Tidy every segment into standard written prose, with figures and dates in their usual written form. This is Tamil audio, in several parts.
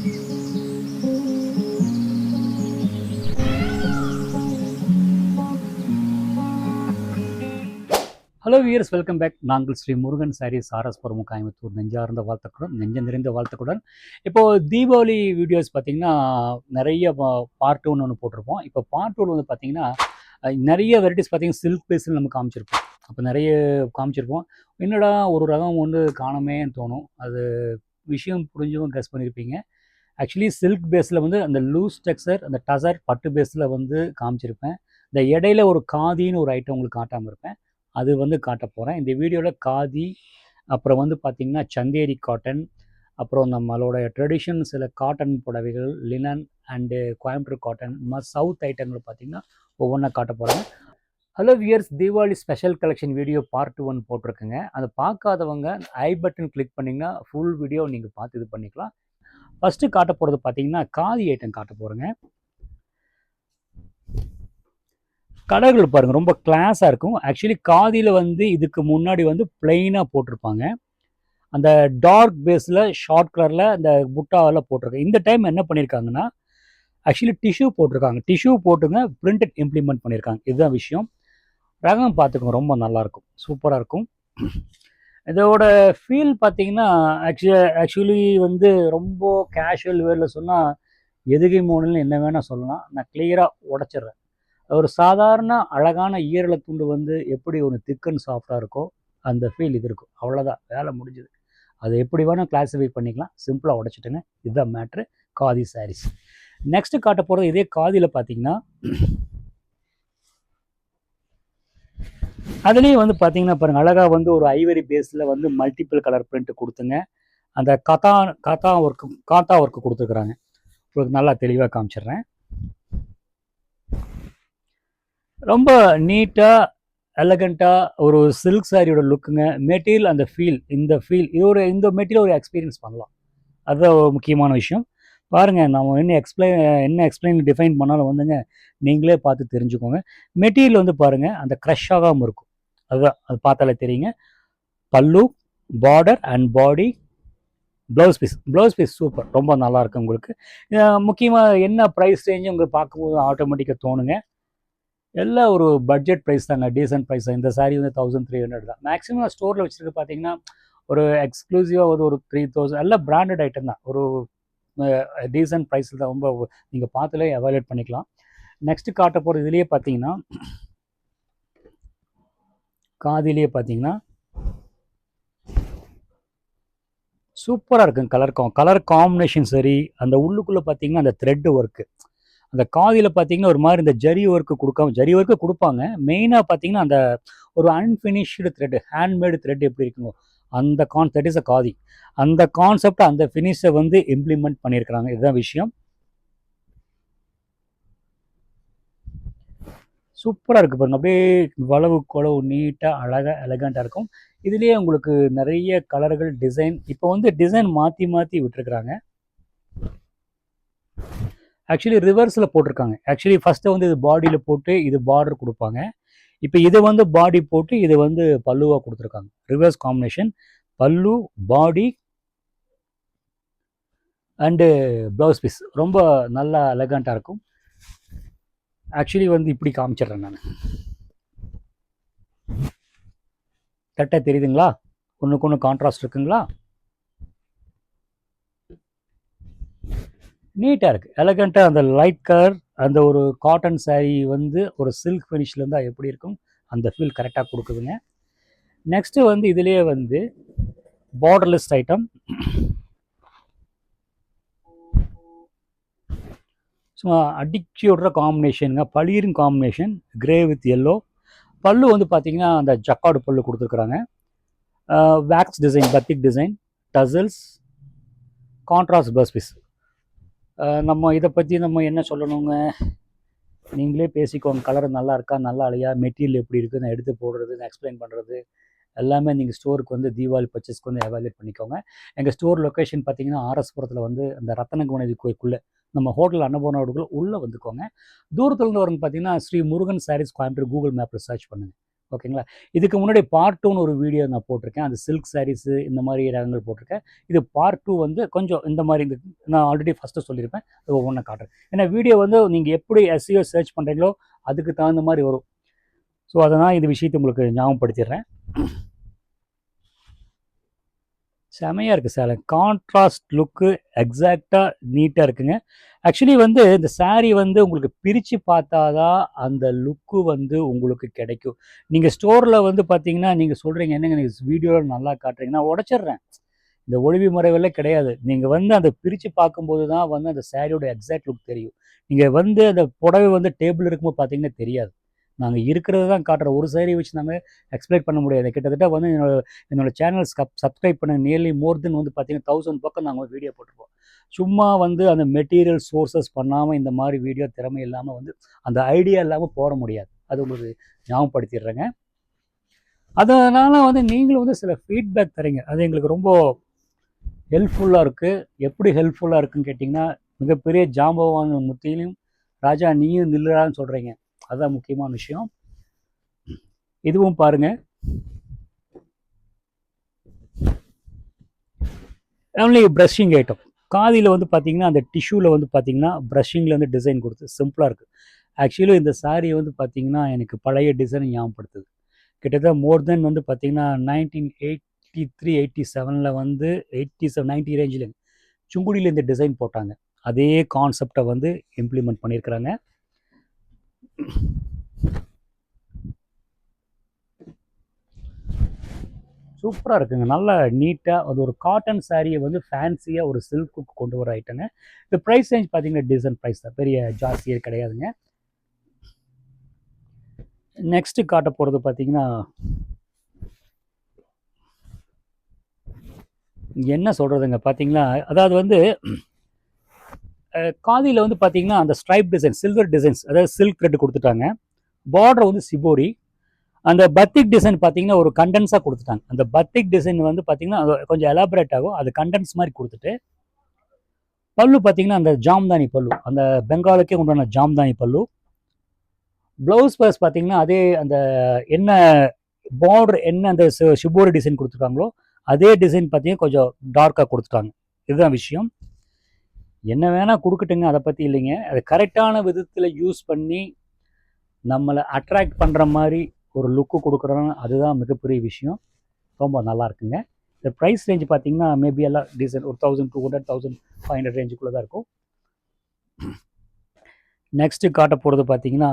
Hello wears, welcome back. நாங்கள் ஸ்ரீ முருகன் சாரீஸ் ஆர்எஸ்புரம் கோயம்புத்தூர் நெஞ்சார்ந்த வாழ்த்துக்களுடன் நெஞ்சம் நிறைந்த வாழ்த்துக்களுடன். இப்போது தீபாவளி வீடியோஸ் பார்த்திங்கன்னா நிறைய பார்ட் ஒன்று போட்டிருப்போம். இப்போ பார்ட் ஒன்று வந்து பார்த்திங்கன்னா நிறைய வெரைட்டிஸ் பார்த்திங்கன்னா சில்க் பேஸில் நம்ம காமிச்சிருப்போம். அப்போ நிறைய காமிச்சிருப்போம். என்னடா ஒரு ரகம் ஒன்று காணமேன்னு தோணும். அது விஷயம் புரிஞ்சவங்க கெஸ் பண்ணியிருப்பீங்க. ஆக்சுவலி சில்க் பேஸில் வந்து அந்த லூஸ் டெக்ஸ்சர், அந்த டசர் பட்டு பேஸில் வந்து காமிச்சிருப்பேன். இந்த இடையில ஒரு காதின்னு ஒரு ஐட்டம் உங்களுக்கு காட்டாமல் இருப்பேன். அது வந்து காட்ட போகிறேன் இந்த வீடியோவில். காதி, அப்புறம் வந்து பார்த்திங்கன்னா சந்தேரி காட்டன், அப்புறம் நம்மளோட ட்ரெடிஷன் சில காட்டன் புடவைகள், லினன் அண்டு கோயம்புத்தூர் காட்டன், இந்த மாதிரி சவுத் ஐட்டங்கள் பார்த்திங்கன்னா ஒவ்வொன்றா காட்ட போகிறேன். Hello wears, Deepavali special collection video part 1 போட்டிருக்குங்க. அதை பார்க்காதவங்க ஐ பட்டன் கிளிக் பண்ணிங்கன்னா ஃபுல் வீடியோ நீங்கள் பார்த்து இது பண்ணிக்கலாம். ஃபஸ்ட்டு காட்ட போகிறது பார்த்திங்கன்னா காதி ஐட்டம் காட்ட போகிறேங்க. கலர்கள் பாருங்கள், ரொம்ப கிளாஸாக இருக்கும். ஆக்சுவலி காதியில் வந்து இதுக்கு முன்னாடி வந்து பிளெயினாக போட்டிருப்பாங்க. அந்த டார்க் பேஸில் ஷார்ட் கலரில் அந்த புட்டாவெல்லாம் போட்டிருக்காங்க. இந்த டைம் என்ன பண்ணியிருக்காங்கன்னா ஆக்சுவலி டிஷ்யூ போட்டிருக்காங்க. டிஷ்யூ போட்டுங்க பிரிண்டட் இம்ப்ளிமெண்ட் பண்ணியிருக்காங்க. இதுதான் விஷயம். ரகம் பார்த்துக்கோங்க, ரொம்ப நல்லாயிருக்கும், சூப்பராக இருக்கும். இதோட ஃபீல் பார்த்தீங்கன்னா ஆக்சுவலி வந்து ரொம்ப கேஷுவல் வேரில் சொன்னால் எதுகை மோனல்னு என்ன வேணால் சொல்லலாம். நான் கிளியராக உடச்சிட்றேன். ஒரு சாதாரண அழகான ஈரலை துண்டு வந்து எப்படி ஒரு திக் அண்ட் சாஃப்டாக இருக்கோ அந்த ஃபீல் இது இருக்கும். அவ்வளோதான், வேலை முடிஞ்சுது. அதை எப்படி வேணால் கிளாஸிஃபை பண்ணிக்கலாம். சிம்பிளாக உடச்சிட்டுங்க. இதுதான் மேட்ரு காதி சாரீஸ். நெக்ஸ்ட்டு காட்ட போகிறது இதே காதியில் பார்த்தீங்கன்னா அதுலேயும் வந்து பார்த்தீங்கன்னா பாருங்கள், அழகாக வந்து ஒரு ஐவரி பேஸில் வந்து மல்டிபிள் கலர் பிரிண்ட் கொடுத்துங்க. அந்த காத்தா ஒர்க்கு கொடுத்துருக்குறாங்க. உங்களுக்கு நல்லா தெளிவாக காமிச்சிடுறேன். ரொம்ப நீட்டாக எலகண்ட்டாக ஒரு சில்க் சாரியோட லுக்குங்க. மெட்டீரியல் அந்த ஃபீல், இந்த இந்த மெட்டீரியல் ஒரு எக்ஸ்பீரியன்ஸ் பண்ணலாம். அதுதான் ஒரு முக்கியமான விஷயம். பாருங்கள், நம்ம என்ன எக்ஸ்பிளைன் டிஃபைன் பண்ணாலும் வந்துங்க நீங்களே பார்த்து தெரிஞ்சுக்கோங்க. மெட்டீரியல் வந்து பாருங்கள், அந்த க்ரஷ் ஆகாமல் இருக்கும். அதுதான், அது பார்த்தாலே தெரியுங்க. பல்லு, border and body, blouse piece super, ரொம்ப நல்லாயிருக்கு. உங்களுக்கு முக்கியமாக என்ன ப்ரைஸ் ரேஞ்சு உங்களுக்கு பார்க்கும்போது ஆட்டோமேட்டிக்காக தோணுங்க. எல்லாம் ஒரு பட்ஜெட் ப்ரைஸ் தாங்க, டீசென்ட் ப்ரைஸ் தான். இந்த சாரீ வந்து 1300 தான். மேக்ஸிமம் ஸ்டோரில் வச்சுருக்கு பார்த்தீங்கன்னா ஒரு எக்ஸ்க்ளூசிவாக வந்து ஒரு 3000. எல்லாம் பிராண்டட் ஐட்டம் தான். ஒரு டீசென்ட் ப்ரைஸில் தான். ரொம்ப நீங்கள் பார்த்துலே எவாலுவேட் பண்ணிக்கலாம். நெக்ஸ்ட்டு காட்ட போகிறது இதுலேயே பார்த்தீங்கன்னா காதிலேயே பார்த்தீங்கன்னா சூப்பராக இருக்குங்க. கலர் காம்பினேஷன் சரி. அந்த உள்ளுக்குள்ளே பார்த்தீங்கன்னா அந்த த்ரெட் ஒர்க்கு, அந்த காதியில் பார்த்தீங்கன்னா ஒரு மாதிரி இந்த ஜரி ஒர்க்கு கொடுப்பாங்க. மெயினாக பார்த்தீங்கன்னா அந்த ஒரு அன்ஃபினிஷ்டு த்ரெட், ஹேண்ட்மேடு த்ரெட் எப்படி இருக்குங்க அந்த தட் இஸ் அ காதி. அந்த கான்செப்ட், அந்த ஃபினிஷை வந்து இம்ப்ளிமெண்ட் பண்ணியிருக்கிறாங்க. இதுதான் விஷயம். சூப்பராக இருக்குது பாருங்க. அப்படியே வளவு கொளவு நீட்டாக அழகாக எலகண்ட்டாக இருக்கும். இதுலேயே உங்களுக்கு நிறைய கலர்கள், டிசைன். இப்போ வந்து டிசைன் மாற்றி விட்டுருக்குறாங்க. ஆக்சுவலி ரிவர்ஸில் போட்டிருக்காங்க. ஆக்சுவலி ஃபஸ்ட்டு வந்து இது பாடியில் போட்டு இது பார்டர் கொடுப்பாங்க. இப்போ இதை வந்து பாடி போட்டு இது வந்து பல்லுவாக கொடுத்துருக்காங்க. ரிவர்ஸ் காம்பினேஷன், பல்லு, பாடி அண்டு ப்ளவுஸ் பீஸ் ரொம்ப நல்லா எலகண்ட்டாக இருக்கும். ஆக்சுவலி வந்து இப்படி காமிச்சிட்றேன் நான். கரெக்டாக தெரியுதுங்களா? ஒன்றுக்கு ஒன்று கான்ட்ராஸ்ட் இருக்குங்களா? நீட்டாக இருக்குது, எலகண்ட்டாக. அந்த லைட் கலர், அந்த ஒரு காட்டன் சாரீ வந்து ஒரு சில்க் ஃபினிஷில் இருந்தால் எப்படி இருக்கும் அந்த ஃபீல் கரெக்டாக கொடுக்குதுங்க. நெக்ஸ்ட்டு வந்து இதுலேயே வந்து பார்டர்லெஸ் ஐட்டம். சும்மா அடிச்சு விடுற காம்பினேஷனுங்க. பளிரின் காம்பினேஷன், கிரே வித் எல்லோ. பல்லு வந்து பார்த்திங்கன்னா அந்த ஜக்காடு பல்லு கொடுத்துருக்குறாங்க. Wax design, batik design, tassels, contrast blouse piece. நம்ம இதை பற்றி நம்ம என்ன சொல்லணுங்க, நீங்களே பேசிக்கோங்க. கலர் நல்லா இருக்கா, நல்லா இல்லையா, மெட்டீரியல் எப்படி இருக்குது, நான் எடுத்து போடுறது, நான் எக்ஸ்பிளைன் பண்ணுறது எல்லாமே நீங்கள் ஸ்டோருக்கு வந்து தீபாவளி பர்ச்சேஸ்க்கு வந்து எவாலுவேட் பண்ணிக்கோங்க. எங்கள் ஸ்டோர் லொக்கேஷன் பார்த்தீங்கன்னா ஆர்எஸ்புரத்தில் வந்து அந்த ரத்தனகுணதி கோயிலுக்குள்ளே நம்ம ஹோட்டல் அன்னபூர்ணாவுக்குள்ளே உள்ளே வந்துக்கோங்க. தூரத்துலேருந்து வரவங்க பார்த்தீங்கன்னா ஸ்ரீ முருகன் சாரீஸ் கோயம்புத்தூர் கூகுள் மேப்பில் சர்ச் பண்ணுங்கள், ஓகேங்களா. இதுக்கு முன்னாடி பார்ட் 2ன்னு ஒரு வீடியோ நான் போட்டிருக்கேன். அது சில்க் சாரீஸு இந்த மாதிரி ரகங்கள் போட்டிருக்கேன். இது பார்ட் 2 வந்து கொஞ்சம் இந்த மாதிரி நான் ஆல்ரெடி ஃபஸ்ட்டு சொல்லியிருப்பேன். அது ஒவ்வொன்றா காட்டுறேன். ஏன்னா வீடியோ வந்து நீங்கள் எப்படி எஸ்இஓ சர்ச் பண்ணுறீங்களோ அதுக்கு தகுந்த மாதிரி வரும். ஸோ அதனால் இந்த விஷயத்தை உங்களுக்கு ஞாபகப்படுத்திடுறேன். செமையாக இருக்குது சேலை. கான்ட்ராஸ்ட் லுக்கு எக்ஸாக்டாக நீட்டாக இருக்குங்க. ஆக்சுவலி வந்து இந்த saree வந்து உங்களுக்கு பிரித்து பார்த்தா தான் அந்த லுக்கு வந்து உங்களுக்கு கிடைக்கும். நீங்கள் ஸ்டோரில் வந்து பார்த்தீங்கன்னா, நீங்கள் சொல்கிறீங்க என்னங்க நீங்கள் வீடியோவில் நல்லா காட்டுறீங்க, நான் உடச்சிட்றேன். இந்த ஒளிவு மறைவெல்லாம் கிடையாது. நீங்கள் வந்து அதை பிரித்து பார்க்கும்போது தான் வந்து அந்த சாரியோட எக்ஸாக்ட் லுக் தெரியும். நீங்கள் வந்து அந்த புடவை வந்து டேபிள் இருக்கும்போது பார்த்தீங்கன்னா தெரியாது. நாங்கள் இருக்கிறது தான் காட்டுறோம். ஒரு சாரி வச்சு நாங்கள் எக்ஸ்பிளைன் பண்ண முடியாது. கிட்டத்தட்ட வந்து என்னோட சேனல் சப்ஸ்கிரைப் பண்ண நியர்லி மோர் தென் வந்து பார்த்தீங்கன்னா 1000 பக்கம் நாங்கள் வீடியோ போட்டிருப்போம். சும்மா வந்து அந்த மெட்டீரியல் சோர்சஸ் பண்ணாமல் இந்த மாதிரி வீடியோ திறமை இல்லாமல் வந்து அந்த ஐடியா இல்லாமல் போட முடியாது. அது உங்களுக்கு ஞாபகப்படுத்திடுறேங்க. அதனால் வந்து நீங்களும் வந்து சில ஃபீட்பேக் தரீங்க. அது எங்களுக்கு ரொம்ப ஹெல்ப்ஃபுல்லாக இருக்குது. எப்படி ஹெல்ப்ஃபுல்லாக இருக்குதுன்னு கேட்டிங்கன்னா, மிகப்பெரிய ஜாம்பவான் முத்தியிலும் ராஜா நீயும் நில்லுறான்னு சொல்கிறீங்க. அதுதான் முக்கியமான விஷயம். இதுவும் பாருங்கள். Only brushing item. காதியில் வந்து பார்த்தீங்கன்னா அந்த டிஷ்யூவில் வந்து பார்த்தீங்கன்னா ப்ரஷிங்கில் வந்து டிசைன் கொடுத்து சிம்பிளாக இருக்குது. ஆக்சுவலி இந்த சாரியை வந்து பார்த்தீங்கன்னா எனக்கு பழைய டிசைன் ஞாபகப்படுத்துது. கிட்டத்தட்ட மோர் தென் வந்து பார்த்தீங்கன்னா 1983 87ல் வந்து 87 90 ரேஞ்சில் சுங்குடியில் இந்த டிசைன் போட்டாங்க. அதே கான்செப்டை வந்து இம்ப்ளிமெண்ட் பண்ணியிருக்கிறாங்க. சூப்பராக இருக்குங்க. நல்லா நீட்டாக அது ஒரு காட்டன் சாரியை வந்து ஃபேன்சியாக ஒரு சில்க்குக்கு கொண்டு வர ஐட்டங்க. இந்த ப்ரைஸ் ரேஞ்ச் பார்த்தீங்கன்னா டீசன்ட் ப்ரைஸ் தான், பெரிய ஜாஸ்தியே கிடையாதுங்க. நெக்ஸ்ட்டு காட்ட போகிறது பார்த்தீங்கன்னா என்ன சொல்கிறதுங்க பார்த்தீங்களா, அதாவது வந்து காதியில் வந்து பார்த்தீங்கன்னா அந்த ஸ்ட்ரைப் டிசைன் சில்வர் டிசைன்ஸ், அதாவது சில்க் த்ரெட் கொடுத்துட்டாங்க. பார்டர் வந்து சிபோரி. அந்த பத்திக் டிசைன் பார்த்தீங்கன்னா ஒரு கண்டென்ஸாக கொடுத்துட்டாங்க. அந்த பத்திக் டிசைன் வந்து பார்த்தீங்கன்னா கொஞ்சம் எலாபரேட் ஆகும். அது கண்டென்ஸ் மாதிரி கொடுத்துட்டு பல்லு பார்த்தீங்கன்னா அந்த ஜாம்தானி பல்லு, அந்த பெங்காலுக்கே உண்டான ஜாம்தானி பல்லு. ப்ளவுஸ் பர்ஸ் பார்த்தீங்கன்னா அதே அந்த என்ன பார்டர் என்ன அந்த ஷிபோரி டிசைன் கொடுத்துருக்காங்களோ அதே டிசைன் பார்த்தீங்கன்னா கொஞ்சம் டார்க்காக கொடுத்துட்டாங்க. இதுதான் விஷயம். என்ன வேணால் கொடுக்கட்டுங்க, அதை பற்றி இல்லைங்க. அது கரெக்டான விதத்தில் யூஸ் பண்ணி நம்மளை அட்ராக்ட் பண்ணுற மாதிரி ஒரு லுக்கு கொடுக்குறோன்னு அதுதான் மிகப்பெரிய விஷயம். ரொம்ப நல்லா இருக்குங்க. இந்த ப்ரைஸ் ரேஞ்ச் பார்த்தீங்கன்னா மேபி எல்லாம் டீசன்ட் ஒரு 1200 1500 ரேஞ்சுக்குள்ளே தான் இருக்கும். நெக்ஸ்ட்டு காட்ட போகிறது பார்த்தீங்கன்னா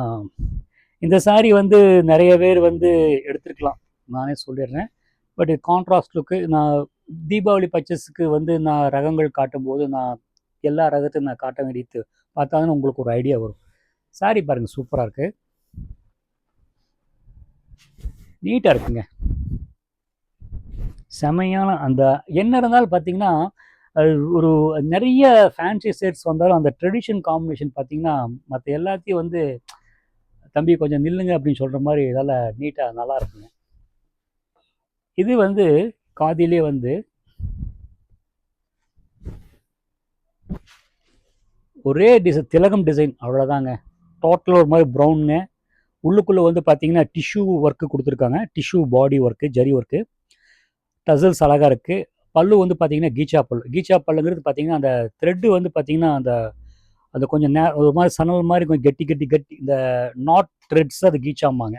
இந்த சாரீ வந்து நிறைய பேர் வந்து எடுத்துருக்கலாம், நானே சொல்லிடுறேன். பட் கான்ட்ராஸ்ட் லுக்கு நான் தீபாவளி பர்ச்சேஸுக்கு வந்து நான் ரகங்கள் காட்டும்போது நான் எல்லா ரகத்தையும் நான் காட்ட வேண்டியது பார்த்தாங்கன்னா உங்களுக்கு ஒரு ஐடியா வரும். சாரீ பாருங்கள் சூப்பராக இருக்குது, நீட்டாக இருக்குங்க. செமையான அந்த என்ன இருந்தாலும் பார்த்தீங்கன்னா ஒரு நிறைய ஃபேன்சி செட்ஸ் வந்தாலும் அந்த ட்ரெடிஷன் காம்பினேஷன் பார்த்தீங்கன்னா மற்ற எல்லாத்தையும் வந்து தம்பி கொஞ்சம் நில்லுங்க அப்படின்னு சொல்கிற மாதிரி இதெல்லாம் நீட்டாக நல்லா இருக்குங்க. இது வந்து காதிலே வந்து ஒரே திலகம் டிசைன் அவ்வளோதாங்க. டோட்டலாக ஒரு மாதிரி ப்ரௌனுங்க. உள்ளுக்குள்ளே வந்து பார்த்தீங்கன்னா டிஷ்யூ ஒர்க்கு கொடுத்துருக்காங்க. டிஷ்யூ பாடி ஒர்க்கு, ஜரி ஒர்க்கு, டசல்ஸ் அழகாக இருக்குது. பல்லு வந்து பார்த்தீங்கன்னா கீச்சா பல்லு. கீச்சா பல்லுங்கிறது பார்த்தீங்கன்னா அந்த த்ரெட்டு வந்து பார்த்தீங்கன்னா அந்த அது கொஞ்சம் ஒரு மாதிரி சணல் மாதிரி கொஞ்சம் கெட்டி இந்த நாட் த்ரெட்ஸ் அது கீச்சாம்பாங்க.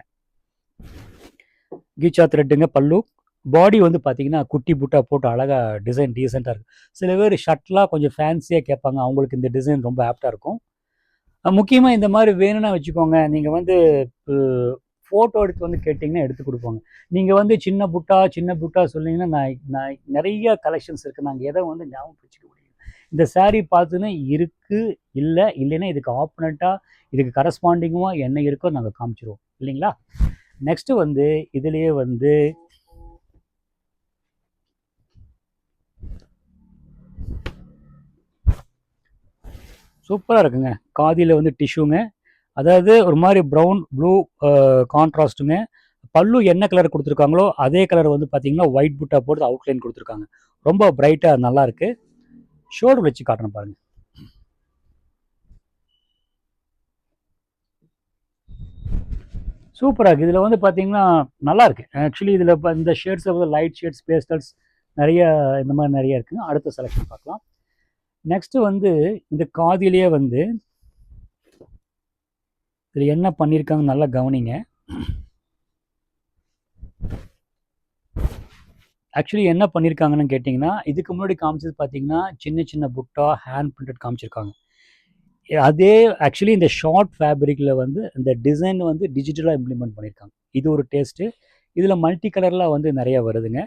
கீச்சா த்ரெட்டுங்க பல்லு. பாடி வந்து பார்த்தீங்கன்னா குட்டி புட்டா போட்டு அழகாக டிசைன் டீசெண்டாக இருக்குது. சில பேர் ஷர்ட்லாம் கொஞ்சம் ஃபேன்சியாக கேட்பாங்க, அவங்களுக்கு இந்த டிசைன் ரொம்ப ஆப்டாக இருக்கும். முக்கியமாக இந்த மாதிரி வேணும்னா வச்சுக்கோங்க, நீங்கள் வந்து ஃபோட்டோ எடுத்து வந்து கேட்டிங்கன்னா எடுத்து கொடுப்பாங்க. நீங்கள் வந்து சின்ன புட்டா சொன்னீங்கன்னா நான் நிறைய கலெக்ஷன்ஸ் இருக்குது, நாங்கள் எதை வந்து ஞாபகம் வச்சுக்க முடியும். இந்த சாரீ பார்த்துன்னு இருக்குது இல்லைன்னா இதுக்கு ஆப்போனண்ட்டாக இதுக்கு கரஸ்பாண்டிங்காக என்ன இருக்கோ நாங்கள் காமிச்சிருவோம் இல்லைங்களா. நெக்ஸ்ட்டு வந்து இதுலேயே வந்து சூப்பராக இருக்குங்க. காதியில் வந்து டிஷ்யூங்க, அதாவது ஒரு மாதிரி ப்ரௌன் ப்ளூ கான்ட்ராஸ்ட்டுங்க. பல்லு என்ன கலர் கொடுத்துருக்காங்களோ அதே கலர் வந்து பார்த்தீங்கன்னா ஒயிட் புட்டா போட்டு அவுட்லைன் கொடுத்துருக்காங்க. ரொம்ப பிரைட்டாக நல்லா இருக்குது. ஷோல்டர் வச்சு காட்டணும் பாருங்கள். சூப்பராக இருக்குது. இதில் வந்து பார்த்தீங்கன்னா நல்லாயிருக்கு. ஆக்சுவலி இதில் இப்போ இந்த ஷேட்ஸில் வந்து லைட் ஷேட்ஸ், பேஸ்டல்ஸ் நிறைய இந்த மாதிரி நிறைய இருக்குங்க. அடுத்த செலெக்ஷன் பார்க்கலாம். நெக்ஸ்ட்டு வந்து இந்த காதிலேயே வந்து இதில் என்ன பண்ணியிருக்காங்க நல்லா கவனிங்க. ஆக்சுவலி என்ன பண்ணியிருக்காங்கன்னு கேட்டிங்கன்னா, இதுக்கு முன்னாடி காமிச்சது பார்த்தீங்கன்னா சின்ன சின்ன புட்டா ஹேண்ட் பிரிண்டட் காமிச்சிருக்காங்க. அதே ஆக்சுவலி இந்த ஷார்ட் ஃபேப்ரிக்கில் வந்து இந்த டிசைன் வந்து டிஜிட்டலாக இம்ப்ளிமெண்ட் பண்ணியிருக்காங்க. இது ஒரு டேஸ்ட்டு. இதில் மல்டி கலர்லாம் வந்து நிறைய வருதுங்க.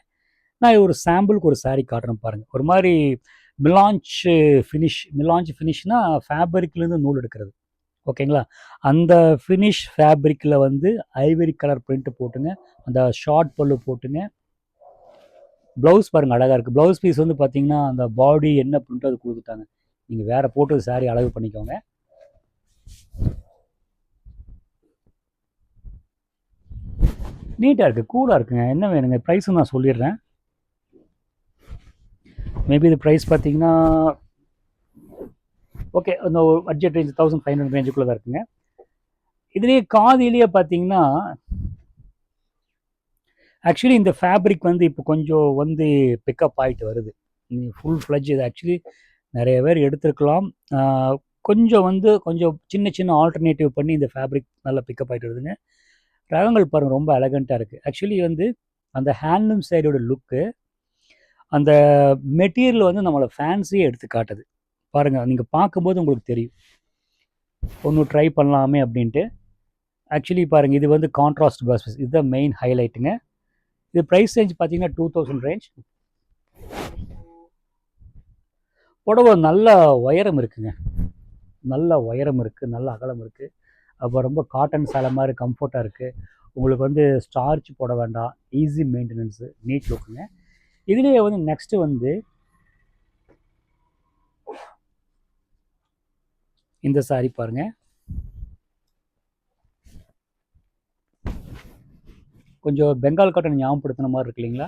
நான் ஒரு சாம்பிளுக்கு ஒரு சாரீ காட்டுறேன் பாருங்கள். ஒரு மாதிரி மிலாஞ்ச் ஃபினிஷ்னா ஃபேப்ரிக்லேருந்து நூல் எடுக்கிறது, ஓகேங்களா? அந்த ஃபினிஷ் ஃபேப்ரிக்கில் வந்து ஐவரி கலர் பிரிண்ட் போட்டுங்க, அந்த ஷார்ட் பல்லு போட்டுங்க. ப்ளவுஸ் பாருங்கள் அழகாக இருக்குது. ப்ளவுஸ் பீஸ் வந்து பார்த்தீங்கன்னா அந்த பாடி என்ன பிரிண்ட்டோ அது கொடுத்துட்டாங்க. நீங்கள் வேறு போட்டு சாரீ அளவு பண்ணிக்கோங்க. நீட்டாக இருக்குது, கூலாக இருக்குங்க. என்ன வேணுங்க? ப்ரைஸும் நான் சொல்லிடுறேன். மேபி இது ப்ரைஸ் பார்த்தீங்கன்னா ஓகே, அந்த பட்ஜெட் ரேஞ்ச் 1500 ரேஞ்சுக்குள்ளே தான் இருக்குங்க. இதுலேயே காதிலேயே பார்த்தீங்கன்னா ஆக்சுவலி இந்த ஃபேப்ரிக் வந்து இப்போ கொஞ்சம் வந்து பிக்கப் ஆகிட்டு வருது. ஃபுல் ஃப்ளட்ஜ் இது ஆக்சுவலி நிறைய பேர் எடுத்துருக்கலாம். கொஞ்சம் சின்ன சின்ன ஆல்டர்னேட்டிவ் பண்ணி இந்த ஃபேப்ரிக் நல்லா பிக்கப் ஆகிட்டு வருதுங்க. ரகங்கள் பாருங்கள் ரொம்ப எலகண்ட்டாக இருக்குது. ஆக்சுவலி வந்து அந்த ஹேண்ட்லூம் சைடோட லுக்கு, அந்த மெட்டீரியல் வந்து நம்மளை ஃபேன்சியே எடுத்து காட்டுது பாருங்கள். நீங்கள் பார்க்கும்போது உங்களுக்கு தெரியும் ஒன்று ட்ரை பண்ணலாமே அப்படின்ட்டு. ஆக்சுவலி பாருங்கள், இது வந்து கான்ட்ராஸ்ட் ப்ளவுஸ் பீஸ், இதுதான் மெயின் ஹைலைட்டுங்க. இது ப்ரைஸ் ரேஞ்ச் பார்த்தீங்கன்னா 2000 ரேஞ்ச். புடவை நல்ல உயரம் இருக்குங்க, நல்ல உயரம் இருக்குது, நல்ல அகலம் இருக்குது. அப்போ ரொம்ப காட்டன் சேலை மாதிரி கம்ஃபர்ட்டாக இருக்குது. உங்களுக்கு வந்து ஸ்டார்ச் போட வேண்டாம், ஈஸி மெயின்டெனன்ஸு, நீட் லுக்குங்க. இதுலேயே வந்து நெக்ஸ்ட்டு வந்து இந்த சாரி பாருங்கள், கொஞ்சம் பெங்கால் காட்டன் ஞாபகப்படுத்தின மாதிரி இருக்கு இல்லைங்களா?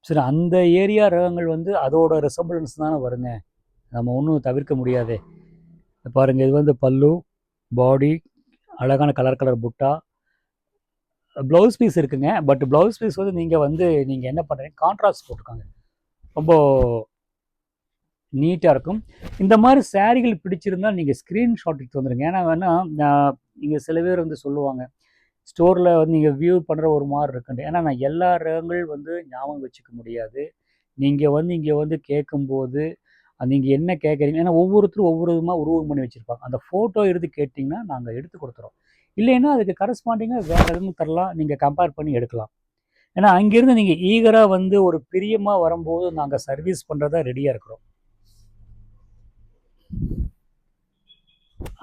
சரி, அந்த ஏரியா ரகங்கள் வந்து அதோட ரெசம்பிளன்ஸ் தானே வருங்க, நம்ம ஒன்றும் தவிர்க்க முடியாதே. பாருங்கள், இது வந்து பல்லு, பாடி, அழகான கலர் புட்டா, ப்ளவுஸ் பீஸ் இருக்குங்க. பட் ப்ளவுஸ் பீஸ் வந்து நீங்கள் என்ன பண்ணுறீங்க, கான்ட்ராஸ்ட் போட்டுருக்காங்க, ரொம்ப நீட்டாக இருக்கும். இந்த மாதிரி சாரீகள் பிடிச்சிருந்தால் நீங்கள் ஸ்க்ரீன்ஷாட் எடுத்து வந்துடுங்க. ஏன்னா நீங்கள் சில பேர் வந்து சொல்லுவாங்க ஸ்டோரில் வந்து நீங்கள் வியூ பண்ணுற ஒரு மாதிரி இருக்குன்ட்டு. ஏன்னா நான் எல்லா ரகங்கள் வந்து ஞாபகம் வச்சுக்க முடியாது. நீங்கள் இங்கே வந்து கேட்கும்போது நீங்கள் என்ன கேட்குறீங்க, ஏன்னா ஒவ்வொருத்தரும் ஒவ்வொரு விதமாக உருவம் பண்ணி வச்சுருப்பாங்க. அந்த ஃபோட்டோ எடுத்து கேட்டிங்கன்னா நாங்கள் எடுத்து கொடுத்துறோம். இல்லைன்னா அதுக்கு கரஸ்பாண்டிங்காக வேறு எதுவும் தரலாம், நீங்கள் கம்பேர் பண்ணி எடுக்கலாம். ஏன்னா அங்கேருந்து நீங்கள் ஈகராக வந்து ஒரு பிரியமாக வரும்போது நாங்கள் சர்வீஸ் பண்ணுறதா ரெடியாக இருக்கிறோம்.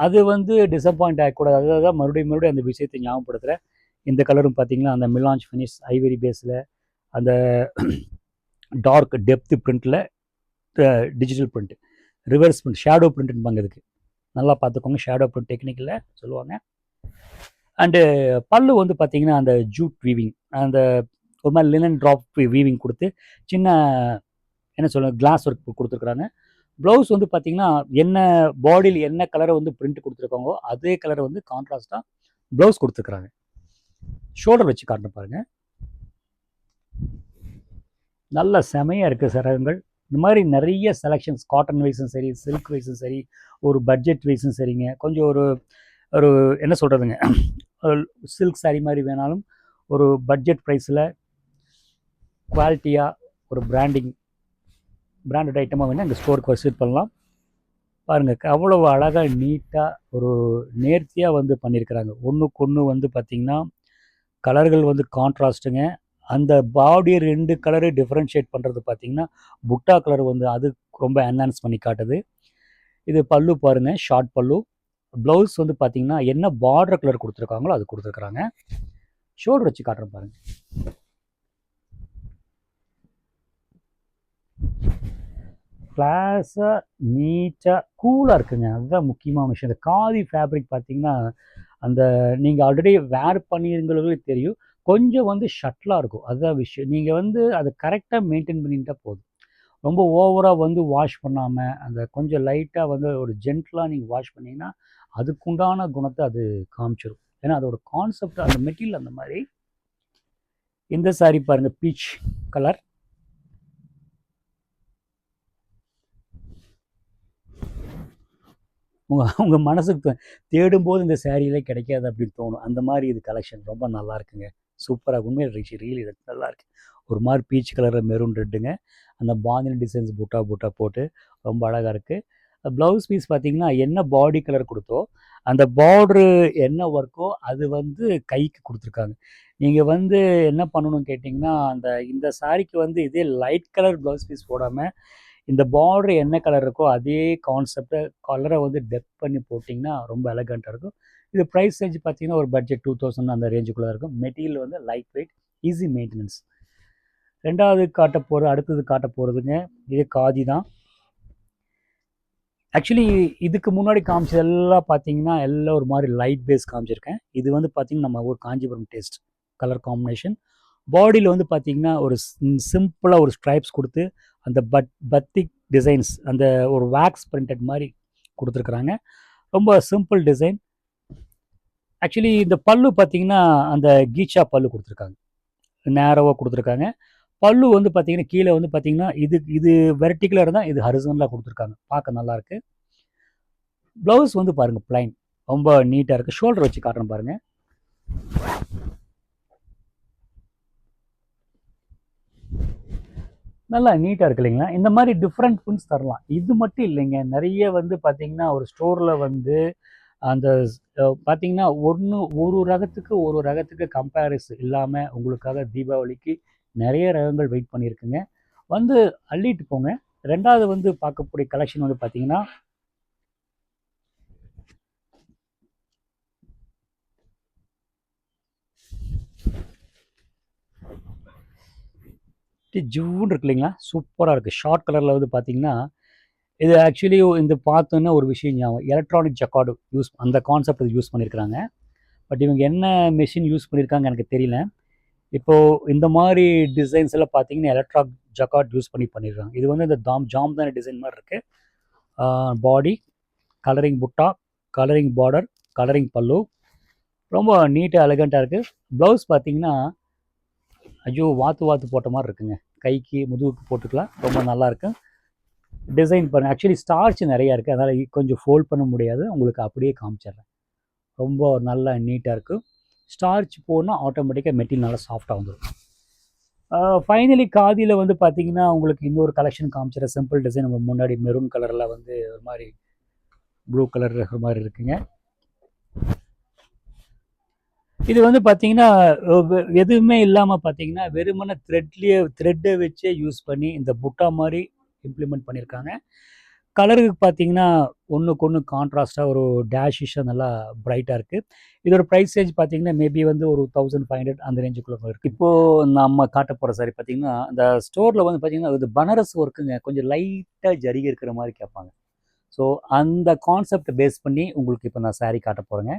அது வந்து டிசப்பாயிண்ட் ஆகக்கூடாது. அதுதான் மறுபடியும் அந்த விஷயத்தை ஞாபகப்படுத்துகிறேன். இந்த கலரும் பார்த்தீங்கன்னா அந்த மிலாஞ்ச் ஃபினிஷ் ஐவரி பேஸில் அந்த டார்க் டெப்த் பிரிண்ட்டில் digital print, reverse print, shadow பிரிண்ட்பாங்க. இதுக்கு நல்லா பார்த்துக்கோங்க, ஷேடோ பிரிண்ட் டெக்னிக்கில் சொல்லுவாங்க. அண்டு பல்லு வந்து பார்த்தீங்கன்னா அந்த ஜூட் வீவிங், அந்த ஒரு மாதிரி லினன் ட்ராப் வீவிங் கொடுத்து சின்ன என்ன சொல்லுங்கள் கிளாஸ் ஒர்க் கொடுத்துருக்குறாங்க. ப்ளவுஸ் வந்து பார்த்தீங்கன்னா என்ன பாடியில் என்ன கலரை வந்து பிரிண்ட் கொடுத்துருக்காங்களோ அதே கலரை வந்து கான்ட்ராஸ்டாக ப்ளவுஸ் கொடுத்துருக்குறாங்க. ஷோல்டர் வச்சு காட்டணும் பாருங்கள், நல்ல செமையாக இருக்குது சரகங்கள். இந்த மாதிரி நிறைய செலெக்ஷன்ஸ், காட்டன் வைஸும் சரி, சில்க் வைஸும் சரி, ஒரு பட்ஜெட் வைஸும் சரிங்க. கொஞ்சம் ஒரு ஒரு என்ன சொல்கிறதுங்க, சில்க் சாரீ மாதிரி வேணாலும் ஒரு பட்ஜெட் ப்ரைஸில் குவாலிட்டியாக ஒரு பிராண்டட் ஐட்டமாக வேணால் இந்த ஸ்டோருக்கு விசிட் பண்ணலாம். பாருங்கள், அவ்வளோ அழகாக நீட்டாக ஒரு நேர்த்தியாக வந்து பண்ணியிருக்கிறாங்க. ஒன்றுக்கு ஒன்று வந்து பார்த்திங்கன்னா கலர்கள் வந்து கான்ட்ராஸ்ட்டுங்க. அந்த பாடியை 2 கலரு டிஃப்ரென்ஷியேட் பண்ணுறது பார்த்திங்கன்னா புட்டா கலர் வந்து அது ரொம்ப என்ஹான்ஸ் பண்ணி காட்டுது. இது பல்லு பாருங்கள், ஷார்ட் பல்லு. ப்ளவுஸ் வந்து பார்த்திங்கன்னா என்ன பார்டர் கலர் கொடுத்துருக்காங்களோ அது கொடுத்துருக்குறாங்க. ஷோல்டர் வச்சு காட்டுறேன் பாருங்கள். கிளாஸாக நீட்டாக கூலாக இருக்குங்க, அதுதான் முக்கியமான விஷயம். இந்த காதி ஃபேப்ரிக் பார்த்திங்கன்னா அந்த நீங்கள் ஆல்ரெடி வேர் பண்ணியிருங்களுக்கு தெரியும், கொஞ்சம் வந்து ஷட்டிலாக இருக்கும், அதுதான் விஷயம். நீங்கள் வந்து அதை கரெக்டாக மெயின்டைன் பண்ணிட்டால் போதும். ரொம்ப ஓவராக வந்து வாஷ் பண்ணாமல் அந்த கொஞ்சம் லைட்டாக வந்து ஒரு ஜென்டலாக நீங்கள் வாஷ் பண்ணிங்கன்னா அதுக்குண்டான குணத்தை அது காமிச்சிடும். ஏன்னா அதோட கான்செப்ட் அந்த மெட்டீரியல் அந்த மாதிரி. இந்த சாரி பாருங்கள், பீச் கலர். உங்கள் மனசுக்கு தேடும்போது இந்த சேரீலே கிடைக்காது அப்படின்னு தோணும். அந்த மாதிரி இது கலெக்ஷன் ரொம்ப நல்லா இருக்குங்க. சூப்பராக உண்மையில் ரிச் ரீல் இது நல்லா இருக்கு. ஒரு மாதிரி பீச் கலரில் மெரூன் ரெட்டுங்க. அந்த பாந்தினி டிசைன்ஸ் பூட்டா போட்டு ரொம்ப அழகாக இருக்குது. ப்ளவுஸ் பீஸ் பார்த்திங்கன்னா என்ன பாடி கலர் கொடுத்தோ அந்த பார்ட்ரு என்ன ஒர்க்கோ அது வந்து கைக்கு கொடுத்துருக்காங்க. நீங்கள் வந்து என்ன பண்ணணும்னு கேட்டிங்கன்னா, இந்த சாரிக்கு வந்து இதே லைட் கலர் ப்ளவுஸ் பீஸ் போடாமல் இந்த பார்டர் என்ன கலர் இருக்கோ அதே கான்செப்டை கலரை வந்து டெப்த் பண்ணி போட்டிங்கன்னா ரொம்ப எலகண்ட்டாக இருக்கும். இது ப்ரைஸ் ரேஞ்ச் பார்த்தீங்கன்னா ஒரு பட்ஜெட் 2000 அந்த ரேஞ்சுக்குள்ளே இருக்கும். மெட்டீரியல் வந்து லைட் வெயிட், ஈஸி மெயின்டெனன்ஸ். அடுத்தது காட்ட போகிறதுங்க இது காதி தான். ஆக்சுவலி இதுக்கு முன்னாடி காமிச்சதெல்லாம் பார்த்தீங்கன்னா எல்லாம் ஒரு மாதிரி லைட் பேஸ் காமிச்சிருக்கேன். இது வந்து பார்த்திங்கன்னா நம்ம ஒரு காஞ்சிபுரம் டேஸ்ட் கலர் காம்பினேஷன். பாடியில் வந்து பார்த்திங்கன்னா ஒரு சிம்பிளாக ஒரு ஸ்ட்ரைப்ஸ் கொடுத்து அந்த பத்திக் டிசைன்ஸ் அந்த ஒரு வேக்ஸ் பிரிண்டட் மாதிரி கொடுத்துருக்குறாங்க. ரொம்ப சிம்பிள் டிசைன். ஆக்சுவலி இந்த பல்லு பார்த்திங்கன்னா அந்த கீச்சா பல்லு கொடுத்துருக்காங்க, நேரோவாக கொடுத்துருக்காங்க. பல்லு வந்து பார்த்திங்கன்னா கீழே வந்து பார்த்திங்கன்னா இது வெர்டிகுலர் தான், இது ஹரிசாண்டலாக கொடுத்துருக்காங்க. பார்க்க நல்லாயிருக்கு. ப்ளவுஸ் வந்து பாருங்கள் பிளைன், ரொம்ப நீட்டாக இருக்குது. ஷோல்டர் வச்சு காட்டுறேன் பாருங்கள். நல்லா நீட்டாக இருக்கு இல்லைங்களா? இந்த மாதிரி டிஃப்ரெண்ட் பிரிண்ட்ஸ் தரலாம். இது மட்டும் இல்லைங்க, நிறைய வந்து பார்த்திங்கன்னா ஒரு ஸ்டோரில் வந்து அந்த பார்த்திங்கன்னா ஒரு ரகத்துக்கு கம்பேரிஸ் இல்லாமல் உங்களுக்காக தீபாவளிக்கு நிறைய ரகங்கள் வெயிட் பண்ணியிருக்குங்க. வந்து அள்ளிட்டு போங்க. ரெண்டாவது வந்து பார்க்கக்கூடிய கலெக்ஷன் வந்து பார்த்திங்கன்னா ஜூன்னு இருக்கு இல்லைங்களா? சூப்பராக இருக்குது. ஷார்ட் கலரில் வந்து பார்த்திங்கன்னா இது ஆக்சுவலி இந்த பார்த்தோன்னா ஒரு விஷயம் ஞாபகம், எலக்ட்ரானிக் ஜக்கார்டு அந்த கான்செப்ட் யூஸ் பண்ணியிருக்கிறாங்க. பட் இவங்க என்ன மெஷின் யூஸ் பண்ணியிருக்காங்க எனக்கு தெரியல. இப்போது இந்த மாதிரி டிசைன்ஸ் எல்லாம் பார்த்தீங்கன்னா எலக்ட்ரானிக் ஜக்கார்ட் யூஸ் பண்ணியிருக்காங்க. இது வந்து இந்த ஜாம்தானி டிசைன் மாதிரி இருக்குது. பாடி கலரிங் புட்டா, கலரிங் பார்டர், கலரிங் பல்லு, ரொம்ப நீட்டாக எலகண்ட்டாக இருக்குது. ப்ளவுஸ் பார்த்தீங்கன்னா ஐயோ வாத்து போட்ட மாதிரி இருக்குங்க. கைக்கு முதுகுக்கு போட்டுக்கலாம், ரொம்ப நல்லாயிருக்கு. டிசைன் பாருங்கள். ஆக்சுவலி ஸ்டார்ச் நிறையா இருக்குது, அதனால் கொஞ்சம் ஃபோல்ட் பண்ண முடியாது, உங்களுக்கு அப்படியே காமிச்சிட்றேன். ரொம்ப நல்லா நீட்டாக இருக்குது. ஸ்டார்ச் போனால் ஆட்டோமேட்டிக்காக மெட்டீரியல் நல்லா சாஃப்டாக வந்துடும். ஃபைனலி காதியில் வந்து பார்த்திங்கன்னா உங்களுக்கு இன்னொரு கலெக்ஷன் காமிச்சிட சிம்பிள் டிசைன். நம்ம முன்னாடி மெரூன் கலரில் வந்து ஒரு மாதிரி ப்ளூ கலர் இருக்கிற மாதிரி இருக்குங்க. இது வந்து பார்த்திங்கன்னா எதுவுமே இல்லாமல் பார்த்திங்கன்னா வெறுமன த்ரெட்டை வச்சே யூஸ் பண்ணி இந்த புட்டா மாதிரி இம்ப்ளிமெண்ட் பண்ணியிருக்காங்க. கலருக்கு பார்த்திங்கன்னா ஒன்றுக்கு கான்ட்ராஸ்ட்டாக ஒரு டேஷிஷாக நல்லா பிரைட்டாக இருக்குது. இதோட ப்ரைஸ் ரேஞ்ச் பார்த்திங்கன்னா மேபி வந்து ஒரு 1500 அந்த ரேஞ்சுக்குள்ளே இருக்குது. இப்போது நம்ம காட்ட போகிற சாரி பார்த்திங்கன்னா அந்த ஸ்டோரில் வந்து பார்த்திங்கன்னா இது பனாரஸ் ஒர்க்குங்க, கொஞ்சம் லைட்டாக ஜரிகை இருக்கிற மாதிரி கேட்பாங்க. ஸோ அந்த கான்செப்டை பேஸ் பண்ணி உங்களுக்கு இப்போ நான் சாரீ காட்ட போகிறேங்க.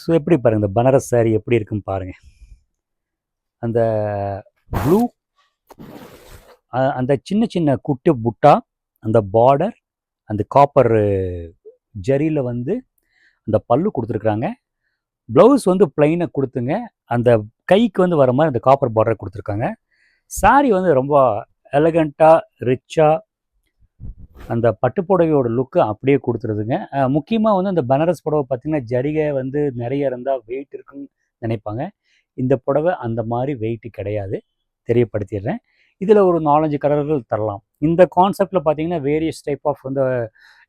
ஸோ எப்படி பாருங்கள், இந்த பனாரஸ் சாரீ எப்படி இருக்குன்னு பாருங்கள். அந்த ப்ளூ, அந்த சின்ன குட்டி புட்டா, அந்த பார்டர், அந்த காப்பர் ஜரியில் வந்து அந்த பல்லு கொடுத்துருக்குறாங்க. ப்ளவுஸ் வந்து பிளைனை கொடுத்துங்க, அந்த கைக்கு வந்து வர மாதிரி அந்த காப்பர் பார்டர் கொடுத்துருக்காங்க. சாரீ வந்து ரொம்ப எலகண்ட்டாக ரிச்சாக அந்த பட்டுப்புடவையோட லுக்கு அப்படியே கொடுத்துருதுங்க. முக்கியமாக வந்து அந்த பனாரஸ் புடவை பார்த்திங்கன்னா ஜரிகை வந்து நிறைய இருந்தால் வெயிட் இருக்குன்னு நினைப்பாங்க. இந்த புடவை அந்த மாதிரி வெயிட்டு கிடையாது, தெரியப்படுத்திடுறேன். இதில் ஒரு 4-5 கலர்கள் தரலாம். இந்த கான்செப்டில் பார்த்திங்கன்னா வேரியஸ் டைப் ஆஃப் இந்த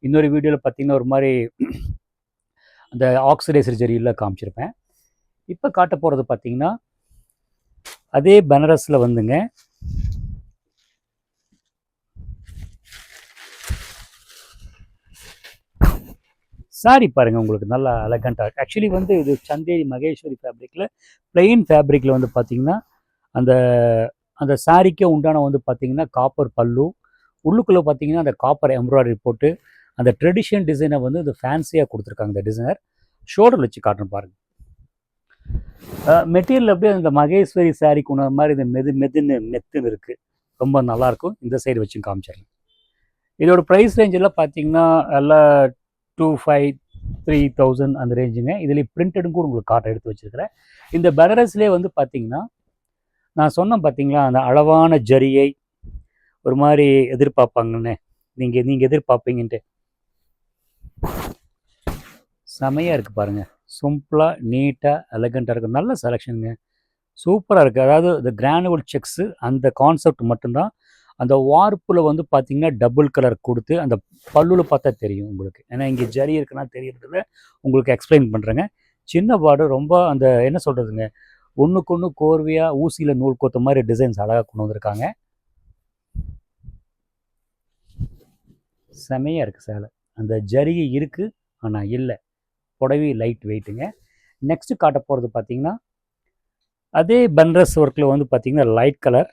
இன்னொரு வீடியோவில் பார்த்திங்கன்னா ஒரு மாதிரி அந்த ஆக்சிடைசர் ஜரியில் காமிச்சிருப்பேன். இப்போ காட்ட போகிறது பார்த்திங்கன்னா அதே பனாரஸில் வந்துங்க சாரி பாருங்கள், உங்களுக்கு நல்லா எலகண்ட்டாக இருக்குது. ஆக்சுவலி வந்து இது சந்தேரி மகேஸ்வரி ஃபேப்ரிக்கில் பிளெயின் ஃபேப்ரிக்கில் வந்து பார்த்திங்கன்னா அந்த சாரிக்கே உண்டான வந்து பார்த்திங்கன்னா காப்பர் பல்லு, உள்ளுக்குள்ளே பார்த்திங்கன்னா அந்த காப்பர் எம்ப்ராய்டரி போட்டு அந்த ட்ரெடிஷனல் டிசைனை வந்து இந்த ஃபேன்சியாக கொடுத்துருக்காங்க இந்த டிசைனர். ஷோல்டர் வச்சு காட்டுறேன் பாருங்கள். மெட்டீரியல் அப்படியே அந்த மகேஸ்வரி சாரிக்கு உணர மாதிரி இந்த மெத்துன்னு இருக்குது, ரொம்ப நல்லாயிருக்கும். இந்த சைடு வச்சு காமிச்சிடலாம். இதோட ப்ரைஸ் ரேஞ்செல்லாம் பார்த்திங்கன்னா எல்லாம் 2500 3000 அந்த ரேஞ்சுங்க. இதில் பிரிண்டடும் கூட உங்களுக்கு காட்ட எடுத்து வச்சுருக்கிறேன். இந்த பனாரஸ்லேயே வந்து பார்த்திங்கன்னா நான் சொன்னேன் பார்த்தீங்களா, அந்த அளவான ஜரியை ஒரு மாதிரி எதிர்பார்ப்பாங்கன்னு, நீங்கள் எதிர்பார்ப்பீங்கன்ட்டு. செமையாக இருக்குது பாருங்கள். சிம்பிளாக நீட்டாக எலகண்ட்டாக இருக்குது. நல்ல செலெக்ஷனுங்க. சூப்பராக இருக்குது. அதாவது இந்த கிரானுவல் செக்ஸு அந்த கான்செப்ட் மட்டும்தான். அந்த வார்ப்பில் வந்து பார்த்திங்கன்னா டபுள் கலர் கொடுத்து அந்த பல்லுவில் பார்த்தா தெரியும் உங்களுக்கு. ஏன்னா இங்கே ஜரி இருக்குன்னா தெரியறதில்ல, உங்களுக்கு எக்ஸ்பிளைன் பண்ணுறேங்க. சின்ன பார்டர் ரொம்ப அந்த என்ன சொல்கிறதுங்க, ஒன்றுக்கு ஒன்று கோர்வையாக ஊசியில் நூல் கோத்த மாதிரி டிசைன்ஸ் அழகாக கொண்டு வந்திருக்காங்க. செமையாக இருக்குது சேலை. அந்த ஜரிகை இருக்குது ஆனால் இல்லை, புடவை லைட் வெயிட்டுங்க. நெக்ஸ்ட்டு காட்ட போகிறது பார்த்திங்கன்னா அதே பனாரஸ் ஒர்க்கில் வந்து பார்த்திங்கன்னா லைட் கலர்.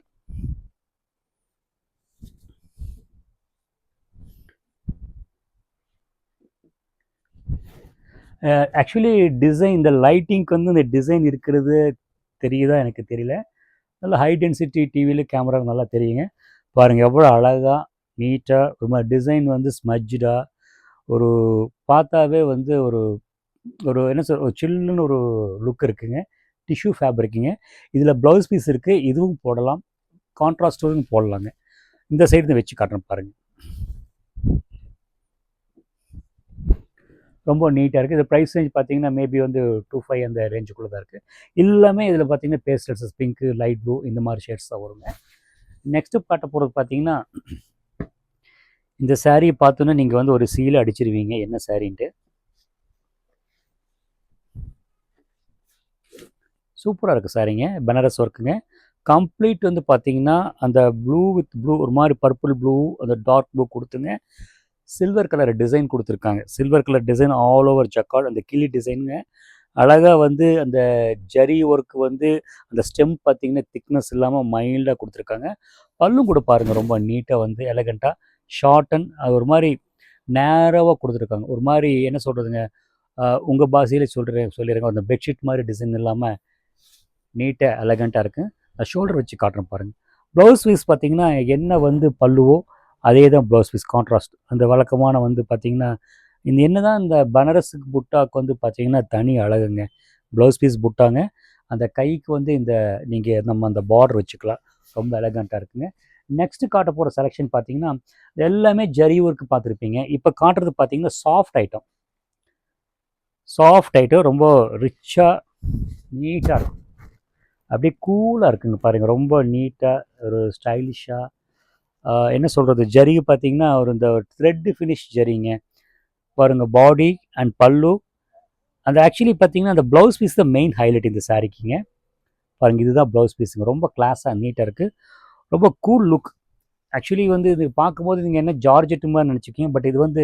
ஆக்சுவலி டிசைன் இந்த லைட்டிங்க்கு வந்து இந்த டிசைன் இருக்கிறது தெரியுதா எனக்கு தெரியல. நல்லா ஹை டென்சிட்டி டிவியில் கேமரா நல்லா தெரியுங்க. பாருங்கள் எவ்வளோ அழகாக நீட்டாக ஒரு மாதிரி டிசைன் வந்து ஸ்மஜ்டாக ஒரு பார்த்தாவே வந்து ஒரு ஒரு என்ன சொல் ஒரு சில்லுன்னு ஒரு லுக் இருக்குங்க. டிஷ்யூ ஃபேப்ரிக்குங்க. இதில் ப்ளவுஸ் பீஸ் இருக்குது, இதுவும் போடலாம், கான்ட்ராஸ்டும் போடலாங்க. இந்த சைடு வச்சு காட்டுறேன் பாருங்கள். ரொம்ப நீட்டாக இருக்குது. இது ப்ரைஸ் ரேஞ்ச் பார்த்தீங்கன்னா மேபி வந்து 2500 அந்த ரேஞ்சுக்குள்ளே தான் இருக்குது. எல்லாமே இதில் பார்த்தீங்கன்னா பேஸ்டல்ஸ், பிங்க்கு, லைட் ப்ளூ இந்த மாதிரி ஷேட்ஸ் தான் வருங்க. நெக்ஸ்ட்டு காட்ட போகிறது பார்த்தீங்கன்னா இந்த சாரியை பார்த்தோன்னா நீங்கள் வந்து ஒரு சீலை அடிச்சிருவீங்க என்ன சாரின்ட்டு. சூப்பராக இருக்குது சாரிங்க. பனாரஸ் ஒர்க்குங்க. கம்ப்ளீட் வந்து பார்த்தீங்கன்னா அந்த ப்ளூ வித் ப்ளூ ஒரு மாதிரி பர்பிள் ப்ளூ அந்த டார்க் ப்ளூ கொடுத்துங்க சில்வர் கலர் டிசைன் கொடுத்துருக்காங்க. Silver colour design all over jacquard அந்த கிளி டிசைனுங்க. அழகாக வந்து அந்த ஜரி ஒர்க்கு வந்து அந்த ஸ்டெம் பார்த்திங்கன்னா திக்னஸ் இல்லாமல் மைல்டாக கொடுத்துருக்காங்க. பல்லும் கூட பாருங்கள் ரொம்ப நீட்டாக வந்து எலகண்ட்டாக ஷார்ட் அண்ட் ஒரு மாதிரி நேராக கொடுத்துருக்காங்க. ஒரு மாதிரி என்ன சொல்கிறதுங்க, உங்கள் பாஷையிலே சொல்லிடுறேங்க, அந்த பெட்ஷீட் மாதிரி டிசைன் இல்லாமல் நீட்டாக எலகண்ட்டாக இருக்குது. ஷோல்டர் வச்சு காட்டுறேன் பாருங்கள். ப்ளவுஸ் பீஸ் பார்த்திங்கன்னா என்ன வந்து பல்லுவோ அதே தான் ப்ளவுஸ் பீஸ் கான்ட்ராஸ்ட். அந்த வழக்கமான வந்து பார்த்திங்கன்னா இந்த என்ன தான் இந்த பனாரஸுக்கு புட்டாக்கு வந்து பார்த்திங்கன்னா தனி அழகுங்க. ப்ளவுஸ் பீஸ் புட்டாங்க. அந்த கைக்கு வந்து இந்த நீங்கள் நம்ம அந்த பார்டர் வச்சுக்கலாம். ரொம்ப எலகண்ட்டாக இருக்குங்க. நெக்ஸ்ட்டு காட்ட போகிற செலெக்ஷன் பார்த்திங்கன்னா எல்லாமே ஜரி ஒர்க்கு பார்த்துருப்பீங்க. இப்போ காட்டுறது பார்த்திங்கன்னா சாஃப்ட் ஐட்டம். சாஃப்ட் ஐட்டம் ரொம்ப ரிச்சாக நீட்டாக இருக்கும். அப்படியே கூலாக இருக்குங்க பாருங்கள். ரொம்ப நீட்டாக ஒரு ஸ்டைலிஷாக என்ன சொல்கிறது, ஜரிகை பார்த்திங்கன்னா ஒரு இந்த த்ரெட்டு ஃபினிஷ் ஜரிங்க பாருங்கள். பாடி அண்ட் பல்லு அந்த ஆக்சுவலி பார்த்திங்கன்னா அந்த ப்ளவுஸ் பீஸ் தான் மெயின் ஹைலைட் இந்த சாரிக்குங்க. பாருங்கள் இதுதான் ப்ளவுஸ் பீஸுங்க. ரொம்ப கிளாஸாக நீட்டாக இருக்குது. ரொம்ப கூல் லுக். ஆக்சுவலி வந்து இது பார்க்கும்போது நீங்கள் என்ன ஜார்ஜெட்டு மாதிரி நினச்சிக்கிங்க, பட் இது வந்து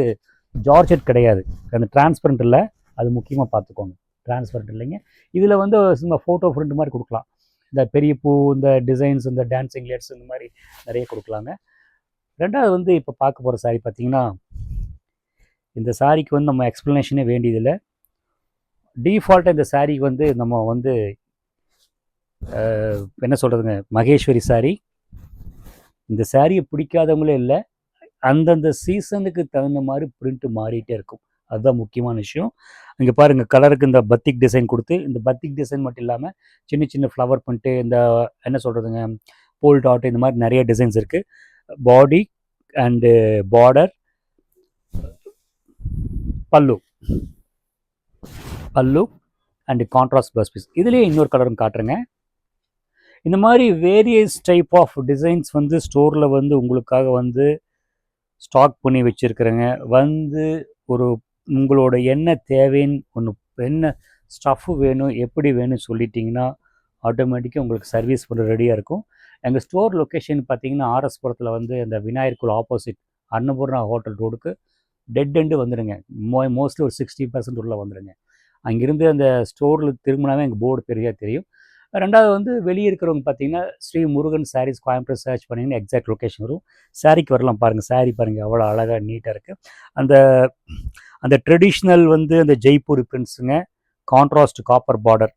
ஜார்ஜெட் கிடையாது. அந்த டிரான்ஸ்பரண்ட் இல்லை, அது முக்கியமாக பார்த்துக்கோங்க. டிரான்ஸ்பரண்ட் இல்லைங்க. இதில் வந்து சும்மா ஃபோட்டோ ஃப்ரண்ட் மாதிரி கொடுக்கலாம். இந்த பெரிய பூ, இந்த டிசைன்ஸ், இந்த டான்ஸிங் லேட்ஸ் இந்த மாதிரி நிறைய கொடுக்கலாங்க. ரெண்டாவது வந்து இப்போ பார்க்க போகிற சாரி பார்த்திங்கன்னா இந்த சாரிக்கு வந்து நம்ம எக்ஸ்ப்ளனேஷனே வேண்டியதில்லை. டீஃபால்ட்டாக இந்த சாரிக்கு வந்து நம்ம வந்து என்ன சொல்கிறதுங்க, மகேஸ்வரி சாரி. இந்த சாரியை பிடிக்காதவங்களே இல்லை. அந்தந்த சீசனுக்கு தகுந்த மாதிரி பிரிண்ட்டு மாறிட்டே இருக்கும். அதுதான் முக்கியமான விஷயம். இங்கே பாருங்கள் கலருக்கு இந்த பத்திக் டிசைன் கொடுத்து, இந்த பத்திக் டிசைன் மட்டும் இல்லாமல் சின்ன சின்ன ஃப்ளவர் பண்ணிட்டு இந்த என்ன சொல்கிறதுங்க போல் டாட் இந்த மாதிரி நிறைய டிசைன்ஸ் இருக்குது. பாடி அண்டு பார்டர், பல்லு அண்டு கான்ட்ராஸ்ட் ப்ளவுஸ் பீஸ். இதுலேயே இன்னொரு கலரும் காட்டுறேங்க. இந்த மாதிரி வேரியஸ் டைப் ஆஃப் டிசைன்ஸ் வந்து ஸ்டோரில் வந்து உங்களுக்காக வந்து ஸ்டாக் பண்ணி வச்சுருக்குறேங்க. வந்து ஒரு உங்களோட என்ன தேவைன்னு ஒன்று, என்ன ஸ்டஃப்பு வேணும், எப்படி வேணும்னு சொல்லிட்டிங்கன்னா ஆட்டோமேட்டிக்காக உங்களுக்கு சர்வீஸ் பண்ண ரெடியாக இருக்கும். எங்கள் ஸ்டோர் லொக்கேஷன் பார்த்திங்கன்னா ஆர்எஸ் புரத்தில் வந்து அந்த விநாயகர் கோயில் ஆப்போசிட் அன்னபூர்ணா ஹோட்டல் ரோடுக்கு டெட் எண்டு வந்துடுங்க. மோஸ்ட்லி ஒரு 60% உள்ளே வந்துடுங்க. அங்கேருந்து அந்த ஸ்டோரில் திரும்பினாவே எங்கள் போர்டு பெரியாக தெரியும். ரெண்டாவது வந்து வெளியே இருக்கிறவங்க பார்த்திங்கன்னா ஸ்ரீ முருகன் சாரீஸ் கோயம்புத்தூர் சர்ச் பண்ணிங்கன்னா எக்ஸாக்ட் லொக்கேஷன் வரும். சாரிக்கு வரலாம் பாருங்கள். சாரி பாருங்கள் எவ்வளோ அழகாக நீட்டாக இருக்குது. அந்த அந்த ட்ரெடிஷ்னல் வந்து அந்த ஜெய்ப்பூர் பிரிண்ட்ஸுங்க, கான்ட்ராஸ்ட் காப்பர் பார்டர்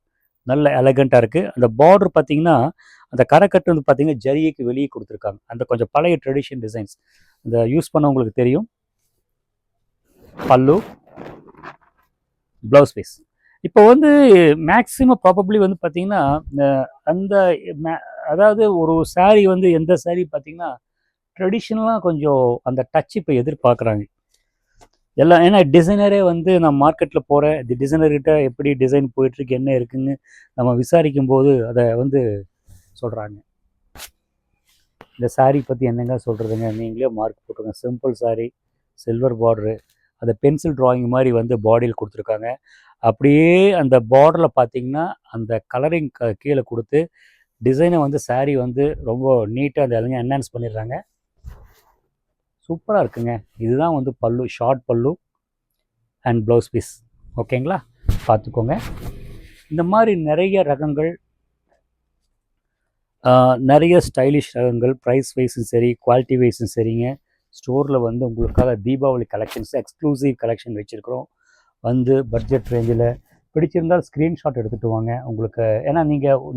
நல்ல எலகண்ட்டாக இருக்குது. அந்த பார்டர் பார்த்திங்கன்னா அந்த கரைக்கட்டு வந்து பார்த்திங்கன்னா ஜரிகைக்கு வெளியே கொடுத்துருக்காங்க. அந்த கொஞ்சம் பழைய ட்ரெடிஷன் டிசைன்ஸ் இந்த யூஸ் பண்ணவங்களுக்கு தெரியும். பல்லு ப்ளவுஸ் பீஸ். இப்போ வந்து மேக்ஸிமம் ப்ராபப்ளி வந்து பார்த்தீங்கன்னா, அந்த மே அதாவது ஒரு சாரீ வந்து எந்த சாரீ பார்த்தீங்கன்னா, ட்ரெடிஷ்னலாக கொஞ்சம் அந்த டச் இப்போ எதிர்பார்க்குறாங்க. எல்லாம் ஏன்னா டிசைனரே வந்து நான் மார்க்கெட்டில் போகிறேன், இந்த டிசைனர்கிட்ட எப்படி டிசைன் போயிட்டுருக்கு, என்ன இருக்குன்னு நம்ம விசாரிக்கும் போது அதை வந்து சொல்கிறாங்க. இந்த சாரீ பற்றி என்னங்க சொல்கிறதுங்க, நீங்களே மார்க் போட்டுருங்க. சிம்பிள் சாரீ, சில்வர் பார்டரு, அந்த பென்சில் ட்ராயிங் மாதிரி வந்து பாடியில் கொடுத்துருக்காங்க. அப்படியே அந்த பார்டரில் பார்த்தீங்கன்னா அந்த கலரிங் கீழே கொடுத்து டிசைனை வந்து சாரீ வந்து ரொம்ப நீட்டாக அந்த இலைங்க என்ஹான்ஸ் பண்ணிடுறாங்க. சூப்பராக இருக்குங்க. இதுதான் வந்து பல்லு, ஷார்ட் பல்லு அண்ட் ப்ளவுஸ் பீஸ். ஓகேங்களா, பார்த்துக்கோங்க. இந்த மாதிரி நிறைய ரகங்கள், நிறைய ஸ்டைலிஷ் ரகங்கள், ப்ரைஸ் வைஸும் சரி, குவாலிட்டி வைஸும் சரிங்க, ஸ்டோரில் வந்து உங்களுக்காக தீபாவளி கலெக்ஷன்ஸ், எக்ஸ்க்ளூசிவ் கலெக்ஷன் வச்சுருக்கிறோம். வந்து பட்ஜெட் ரேஞ்சில் பிடிச்சிருந்தால் ஸ்க்ரீன்ஷாட் எடுத்துகிட்டு வாங்க. உங்களுக்கு ஏன்னா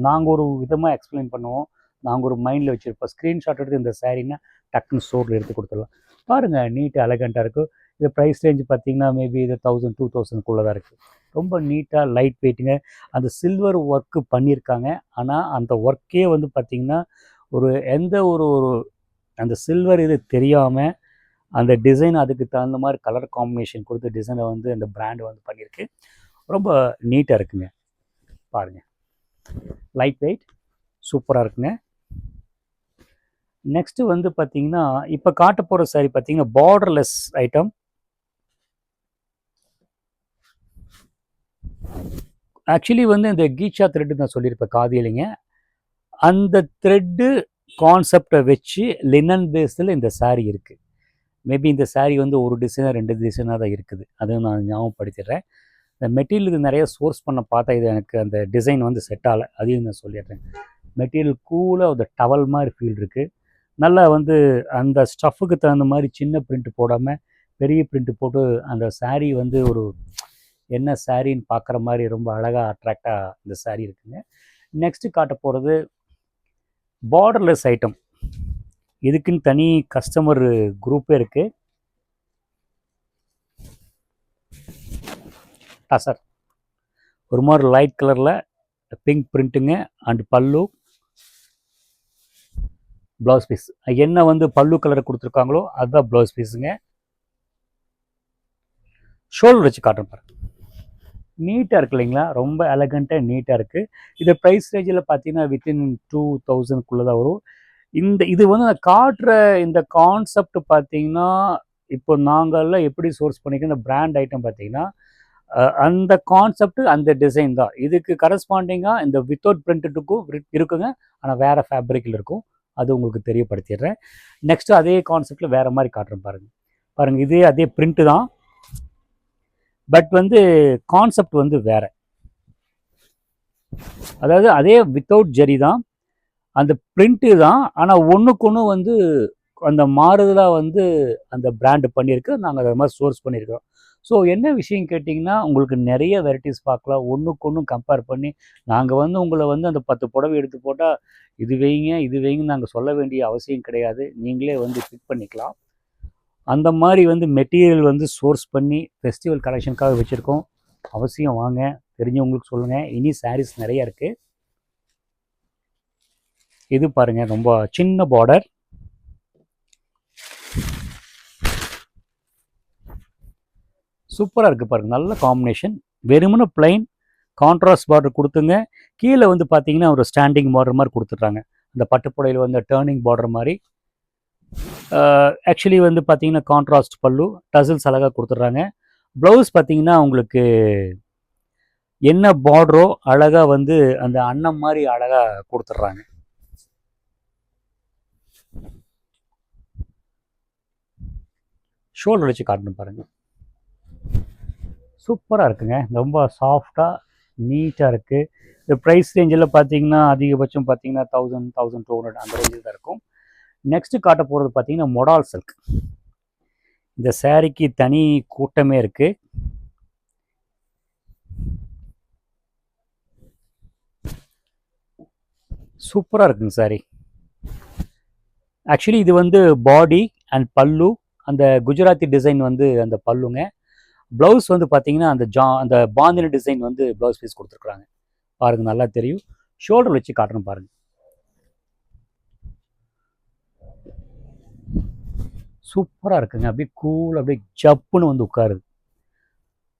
நாங்கள் ஒரு விதமாக எக்ஸ்பிளைன் பண்ணுவோம், நாங்கள் ஒரு மைண்டில் வச்சுருப்போம். ஸ்க்ரீன்ஷாட் எடுத்து இந்த சாரீனா டக்குன்னு ஸ்டோரில் எடுத்து கொடுத்துடலாம். பாருங்கள், நீட்டாக எலகண்ட்டாக இருக்குது. இது ப்ரைஸ் ரேஞ்ச் பார்த்தீங்கன்னா மேபி இது 1000 2000 தான் இருக்குது. ரொம்ப நீட்டாக லைட் வெயிட்டுங்க. அந்த சில்வர் ஒர்க்கு பண்ணியிருக்காங்க. ஆனால் அந்த ஒர்க்கே வந்து பார்த்திங்கன்னா ஒரு எந்த ஒரு அந்த சில்வர் இது தெரியாமல் அந்த டிசைன் அதுக்கு தகுந்த மாதிரி கலர் காம்பினேஷன் கொடுத்து டிசைனை வந்து அந்த பிராண்டு வந்து பண்ணியிருக்கு. ரொம்ப நீட்டாக இருக்குங்க. பாருங்கள், லைட் வெயிட் சூப்பராக இருக்குங்க. நெக்ஸ்ட்டு வந்து பார்த்திங்கன்னா, இப்போ காட்ட போகிற சாரி பார்த்திங்கன்னா பார்டர்லெஸ் ஐட்டம். ஆக்சுவலி வந்து இந்த கீச்சா த்ரெட்டு நான் சொல்லியிருப்பேன், காதியிலைங்க. அந்த த்ரெட்டு கான்செப்டை வச்சு லினன் பேஸில் இந்த சாரீ இருக்குது. மேபி இந்த சாரீ வந்து ஒரு டிசைனாக 2 டிசைனாக தான் இருக்குது. அதுவும் நான் ஞாபகப்படுத்திடுறேன். இந்த மெட்டீரியல் இது நிறைய சோர்ஸ் பண்ண பார்த்தா இது எனக்கு அந்த டிசைன் வந்து செட் ஆகலை, அதையும் நான் சொல்லிடுறேன். மெட்டீரியல் கூலாக ஒரு டவல் மாதிரி ஃபீல் இருக்குது. நல்லா வந்து அந்த ஸ்டஃப்புக்கு தகுந்த மாதிரி சின்ன பிரிண்ட் போடாமல் பெரிய பிரிண்ட் போட்டு அந்த சாரீ வந்து ஒரு என்ன சாரின்னு பார்க்குற மாதிரி ரொம்ப அழகாக அட்ராக்டாக இந்த சாரீ இருக்குங்க. நெக்ஸ்ட்டு காட்ட போகிறது பார்டர்லெஸ் ஐட்டம். இதுக்குன்னு தனி கஸ்டமர் குரூப்பே இருக்குது. சார் ஒரு மாதிரி லைட் கலரில் பிங்க் பிரிண்ட்டுங்க அண்ட் பல்லு, ப்ளவுஸ் பீஸ். என்ன வந்து பல்லு கலர் கொடுத்துருக்காங்களோ அதுதான் ப்ளவுஸ் பீஸுங்க. ஷோல்டர் வச்சு காட்டுறேன் பாருங்க, நீட்டாக இருக்கு இல்லைங்களா, ரொம்ப எலகண்ட்டாக நீட்டாக இருக்குது. இது ப்ரைஸ் ரேஞ்சில் பார்த்தீங்கன்னா வித்தின் 2000 தான் வரும். இது வந்து நான் காட்டுற இந்த கான்செப்ட் பார்த்தீங்கன்னா, இப்போ நாங்கள்லாம் எப்படி சோர்ஸ் பண்ணிக்கிறோம், இந்த பிராண்ட் ஐட்டம் பார்த்தீங்கன்னா அந்த கான்செப்ட் அந்த டிசைன் தான். இதுக்கு கரஸ்பாண்டிங்காக இந்த வித்தவுட் பிரிண்ட்டுக்கும் இருக்குங்க, ஆனால் வேறு ஃபேப்ரிக்கில் இருக்கும். அது உங்களுக்கு தெரியப்படுத்திடுறேன். நெக்ஸ்ட்டு அதே கான்செப்டில் வேறு மாதிரி காட்டுறேன் பாருங்கள். இதே அதே பிரிண்ட்டு தான், பட் வந்து கான்செப்ட் வந்து வேறு. அதாவது அதே வித்தவுட் ஜெரி தான், அந்த பிரிண்ட்டு தான், ஆனால் ஒன்றுக்கு ஒன்று வந்து அந்த மாறுதலாக வந்து அந்த பிராண்டு பண்ணியிருக்கு. நாங்கள் அதை மாதிரி சோர்ஸ் பண்ணியிருக்கிறோம். ஸோ என்ன விஷயம் கேட்டிங்கன்னா, உங்களுக்கு நிறைய வெரைட்டிஸ் பார்க்கலாம். ஒன்றுக்கு ஒன்று கம்பேர் பண்ணி நாங்கள் வந்து உங்களை வந்து அந்த 10 புடவை எடுத்து போட்டால் இது வைங்க இது வைங்கன்னு நாங்கள் சொல்ல வேண்டிய அவசியம் கிடையாது. நீங்களே வந்து பிக் பண்ணிக்கலாம். அந்த மாதிரி வந்து மெட்டீரியல் வந்து சோர்ஸ் பண்ணி ஃபெஸ்டிவல் கலெக்ஷனுக்காக வச்சுருக்கோம். அவசியம் வாங்க, தெரிஞ்சவங்களுக்கு சொல்லுங்கள். இனி சாரீஸ் நிறைய இருக்குது. இது பாருங்கள், ரொம்ப சின்ன பார்டர், சூப்பராக இருக்குது பாருங்கள், நல்ல காம்பினேஷன். வெறுமனே பிளைன் கான்ட்ராஸ்ட் பார்டர் கொடுத்துங்க. கீழே வந்து பார்த்தீங்கன்னா ஒரு ஸ்டாண்டிங் பார்டர் மாதிரி கொடுத்துட்றாங்க. இந்த பட்டுப்புடையில் வந்து டேர்னிங் பார்டர் மாதிரி. ஆக்சுவலி வந்து பார்த்தீங்கன்னா கான்ட்ராஸ்ட் பல்லு, டசில்ஸ் அழகாக கொடுத்துட்றாங்க. ப்ளவுஸ் பார்த்தீங்கன்னா உங்களுக்கு என்ன பார்டரோ அழகாக வந்து அந்த அன்னம் மாதிரி அழகாக கொடுத்துட்றாங்க. ஷோல்டர் வச்சு காட்டணும் பாருங்கள், சூப்பராக இருக்குங்க. ரொம்ப சாஃப்டாக நீட்டாக இருக்குது. இந்த ப்ரைஸ் ரேஞ்சில் பார்த்தீங்கன்னா அதிகபட்சம் பார்த்தீங்கன்னா 1000 1200 அந்த ரேஞ்சில் தான் இருக்கும். நெக்ஸ்ட்டு காட்ட போகிறது பார்த்தீங்கன்னா மொடால் சில்க். இந்த சாரீக்கு தனி கூட்டமே இருக்குது. சூப்பராக இருக்குங்க சாரி. ஆக்சுவலி இது வந்து பாடி அண்ட் பல்லு, அந்த குஜராத்தி டிசைன் வந்து அந்த பல்லுங்க. ப்ளவுஸ் வந்து பார்த்தீங்கன்னா அந்த பாந்தினி டிசைன் வந்து ப்ளவுஸ் பீஸ் கொடுத்துருக்குறாங்க. பாருங்கள், நல்லா தெரியும். ஷோல்டர் வச்சு காட்டணும் பாருங்கள். சூப்பராக இருக்குங்க. அப்படியே கூல், அப்படியே ஜப்புன்னு வந்து உட்காருது.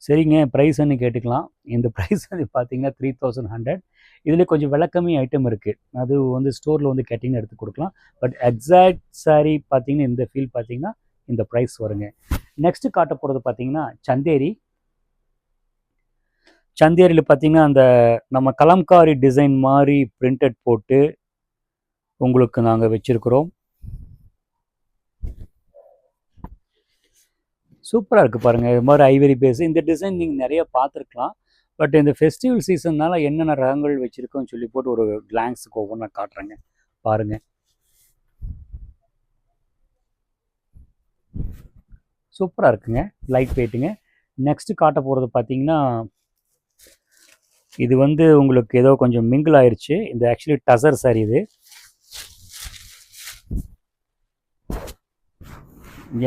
சரிங்க, ப்ரைஸ்ன்னு கேட்டுக்கலாம். இந்த ப்ரைஸ் வந்து பார்த்தீங்கன்னா 3100. இதில் கொஞ்சம் விலை கம்மி ஐட்டம் இருக்குது. அது வந்து ஸ்டோரில் வந்து கேட்டிங்கன்னா எடுத்து கொடுக்கலாம். பட் எக்ஸாக்ட் சாரீ பார்த்தீங்கன்னா இந்த ஃபீல் பார்த்தீங்கன்னா இந்த ப்ரைஸ் வருங்க. நெக்ஸ்ட்டு காட்ட போகிறது பார்த்தீங்கன்னா சந்தேரி. சந்தேரியில் பார்த்தீங்கன்னா அந்த நம்ம கலம்காரி டிசைன் மாதிரி பிரிண்டட் போட்டு உங்களுக்கு நாங்கள் வச்சுருக்குறோம். சூப்பராக இருக்குது பாருங்கள். இது மாதிரி ஐவரி பேஸ் இந்த டிசைன் நீங்கள் நிறைய பார்த்துருக்கலாம். பட் இந்த ஃபெஸ்டிவல் சீசன்னால் என்னென்ன ரகங்கள் வச்சுருக்கோன்னு சொல்லி போட்டு ஒரு கிளான்ஸுக்கு ஒவ்வொன்றா காட்டுறேங்க பாருங்கள். சூப்பராக இருக்குங்க, லைட் வெயிட்டுங்க. நெக்ஸ்ட்டு காட்ட போகிறது பார்த்தீங்கன்னா இது வந்து உங்களுக்கு ஏதோ கொஞ்சம் மிங்கிள் ஆயிடுச்சு. இந்த ஆக்சுவலி டசர் சாரி இது.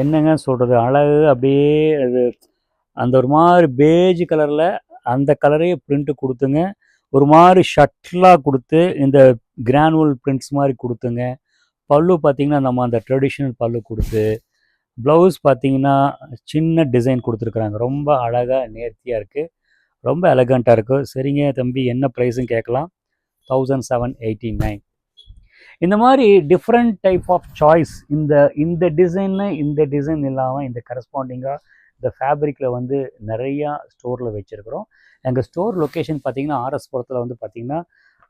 என்னங்க சொல்கிறது, அழகு அப்படியே அது அந்த ஒரு மாதிரி பேஜ் கலரில் அந்த கலரே பிரிண்ட்டு கொடுத்துங்க. ஒரு மாதிரி ஷட்லாக கொடுத்து இந்த கிரானுவல் பிரிண்ட்ஸ் மாதிரி கொடுத்துங்க. பல்லு பார்த்திங்கன்னா நம்ம அந்த ட்ரெடிஷ்னல் பல்லு கொடுத்து, ப்ளவுஸ் பார்த்திங்கன்னா சின்ன டிசைன் கொடுத்துருக்குறாங்க. ரொம்ப அழகாக நேர்த்தியாக இருக்குது, ரொம்ப எலகண்ட்டாக இருக்குது. சரிங்க தம்பி, என்ன ப்ரைஸுன்னு கேட்கலாம். 1789. இந்த மாதிரி டிஃப்ரெண்ட் டைப் ஆஃப் சாய்ஸ். இந்த டிசைன் இல்லாமல் இந்த கரஸ்பாண்டிங்காக இந்த ஃபேப்ரிக்கில் வந்து நிறையா ஸ்டோரில் வச்சுருக்குறோம். எங்கள் ஸ்டோர் லொக்கேஷன் பார்த்திங்கன்னா ஆர்எஸ்புரத்தில் வந்து பார்த்திங்கன்னா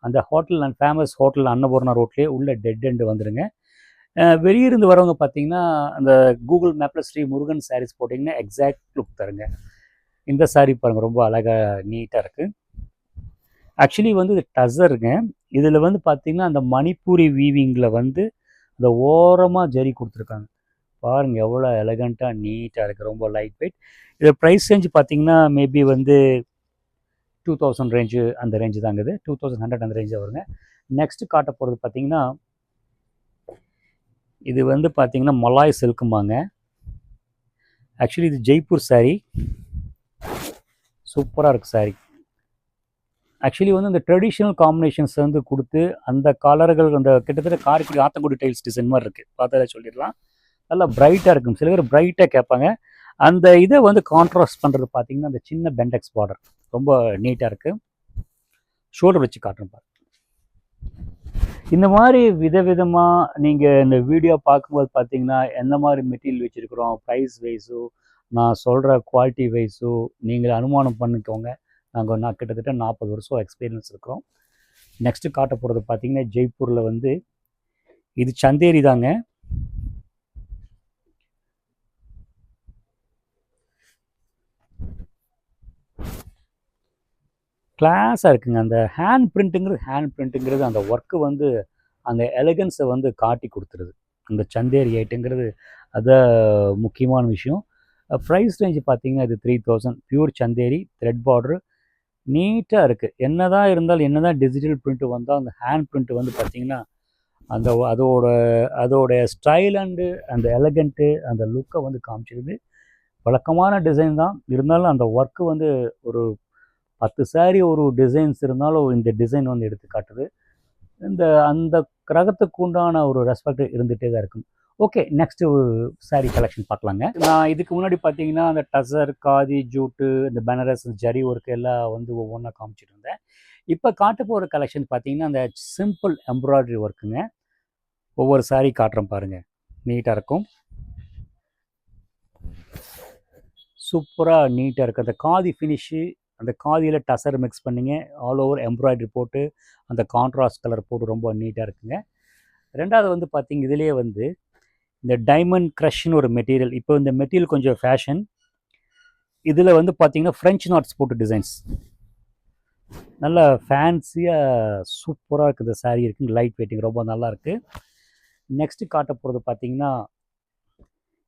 அந்த hotel and famous hotel Annapoorna ரோட்லேயே உள்ள டெட் எண்டு வந்துடுங்க. வெளியிருந்து வரவங்க பார்த்திங்கன்னா அந்த கூகுள் மேப்பில் ஸ்ரீ முருகன் சாரீஸ் போட்டிங்கன்னா எக்ஸாக்ட் லுக் தருங்க. இந்த சாரீ பாருங்கள், ரொம்ப அழகாக நீட்டாக இருக்குது. ஆக்சுவலி வந்து இது டசருங்க. இதில் வந்து பார்த்திங்கன்னா அந்த மணிப்பூரி வீவிங்கில் வந்து இந்த ஓரமாக ஜரி கொடுத்துருக்காங்க. பாருங்கள் எவ்வளோ எலகண்ட்டாக நீட்டாக இருக்குது, ரொம்ப லைட் வெயிட். இது ப்ரைஸ் ரேஞ்சு பார்த்திங்கன்னா மேபி வந்து 2000 ரேஞ்சு, அந்த ரேஞ்சு தாங்க. இது 2100 அந்த ரேஞ்சில் வருங்க. நெக்ஸ்ட்டு காட்ட போகிறது பார்த்திங்கன்னா இது வந்து பார்த்திங்கன்னா மலாய் சில்க்குமாங்க. ஆக்சுவலி இது ஜெய்ப்பூர் சாரீ. சூப்பராக இருக்குது சாரீ. ஆக்சுவலி வந்து இந்த ட்ரெடிஷ்னல் காம்பினேஷன்ஸ் வந்து கொடுத்து அந்த கலர்கள் அந்த கிட்டத்தட்ட காரைக்குடி ஆத்தங்குடி டைல்ஸ் டிசைன் மாதிரி இருக்குது. பார்த்தாலே சொல்லிடலாம். நல்லா பிரைட்டாக இருக்கும். சில பேர் பிரைட்டாக கேட்பாங்க. அந்த இதை வந்து கான்ட்ராஸ்ட் பண்ணுறது பார்த்திங்கன்னா அந்த சின்ன பெண்டெக்ஸ் பார்டர் ரொம்ப நீட்டாக இருக்குது. ஷோல்டர் வச்சு காட்டுறேன் பாருங்க. இந்த மாதிரி விதவிதமாக நீங்கள் இந்த வீடியோ பார்க்கும்போது பார்த்தீங்கன்னா எந்த மாதிரி மெட்டீரியல் வச்சுருக்குறோம், ப்ரைஸ் வைஸோ நான் சொல்கிற குவாலிட்டி வைஸோ நீங்கள் அனுமானம் பண்ணிக்கோங்க. நான் கிட்டத்தட்ட 40 வருஷம் எக்ஸ்பீரியன்ஸ் இருக்கிறோம். நெக்ஸ்ட்டு காட்ட போகிறது பார்த்திங்கன்னா ஜெய்ப்பூரில் வந்து இது சந்தேரி தாங்க. கிளாஸாக இருக்குங்க. அந்த ஹேண்ட் பிரிண்ட்டுங்கிறது அந்த ஒர்க்கு வந்து அந்த எலகன்ஸை வந்து காட்டி கொடுத்துருது. அந்த சந்தேரி ஐட்டுங்கிறது அதுதான் முக்கியமான விஷயம். ப்ரைஸ் ரேஞ்சு பார்த்திங்கன்னா இது 3000. பியூர் சந்தேரி த்ரெட் பார்டரு நீட்டாக இருக்குது. என்ன தான் இருந்தாலும் என்ன தான் டிஜிட்டல் பிரிண்ட்டு வந்தால் அந்த ஹேண்ட் பிரிண்ட்டு வந்து பார்த்திங்கன்னா அந்த அதோடைய ஸ்டைல் அண்டு அந்த எலகண்ட்டு அந்த லுக்கை வந்து காமிச்சிருது. வழக்கமான டிசைன் தான் இருந்தாலும் அந்த ஒர்க்கு வந்து ஒரு 10 சாரீ ஒரு டிசைன்ஸ் இருந்தாலும் இந்த டிசைன் வந்து எடுத்து காட்டுது. அந்த கிரகத்துக்கு உண்டான ஒரு ரெஸ்பெக்ட் இருந்துகிட்டே தான் இருக்கும். ஓகே, நெக்ஸ்ட்டு சாரீ கலெக்ஷன் பார்க்கலாங்க. நான் இதுக்கு முன்னாடி பார்த்தீங்கன்னா அந்த டசர், காதி, ஜூட்டு, இந்த பனாரஸ், ஜரி ஒர்க்கு எல்லாம் வந்து ஒவ்வொன்றா காமிச்சிட்டு இருந்தேன். இப்போ காட்ட போகிற கலெக்ஷன் பார்த்தீங்கன்னா அந்த சிம்பிள் எம்ப்ராய்டரி ஒர்க்குங்க. ஒவ்வொரு சாரீ காட்டுறேன் பாருங்கள், நீட்டாக இருக்கும். சூப்பராக நீட்டாக இருக்குது. அந்த காதி ஃபினிஷு, அந்த காதியில் டசர் மிக்ஸ் பண்ணிங்க, ஆல் ஓவர் எம்ப்ராய்டரி போட்டு அந்த கான்ட்ராஸ்ட் கலர் போட்டு ரொம்ப நீட்டாக இருக்குங்க. ரெண்டாவது வந்து பார்த்திங்க இதிலே வந்து இந்த டைமண்ட் க்ரஷ்னு ஒரு மெட்டீரியல். இப்போ இந்த மெட்டீரியல் கொஞ்சம் ஃபேஷன். இதில் வந்து பார்த்திங்கன்னா ஃப்ரெஞ்ச் நாட்ஸ் போட்டு டிசைன்ஸ் நல்லா ஃபேன்சியாக சூப்பராக இருக்குது. சாரீ இருக்குது, லைட் வெயிட்டிங், ரொம்ப நல்லாயிருக்கு. நெக்ஸ்ட்டு காட்ட போகிறது பார்த்திங்கன்னா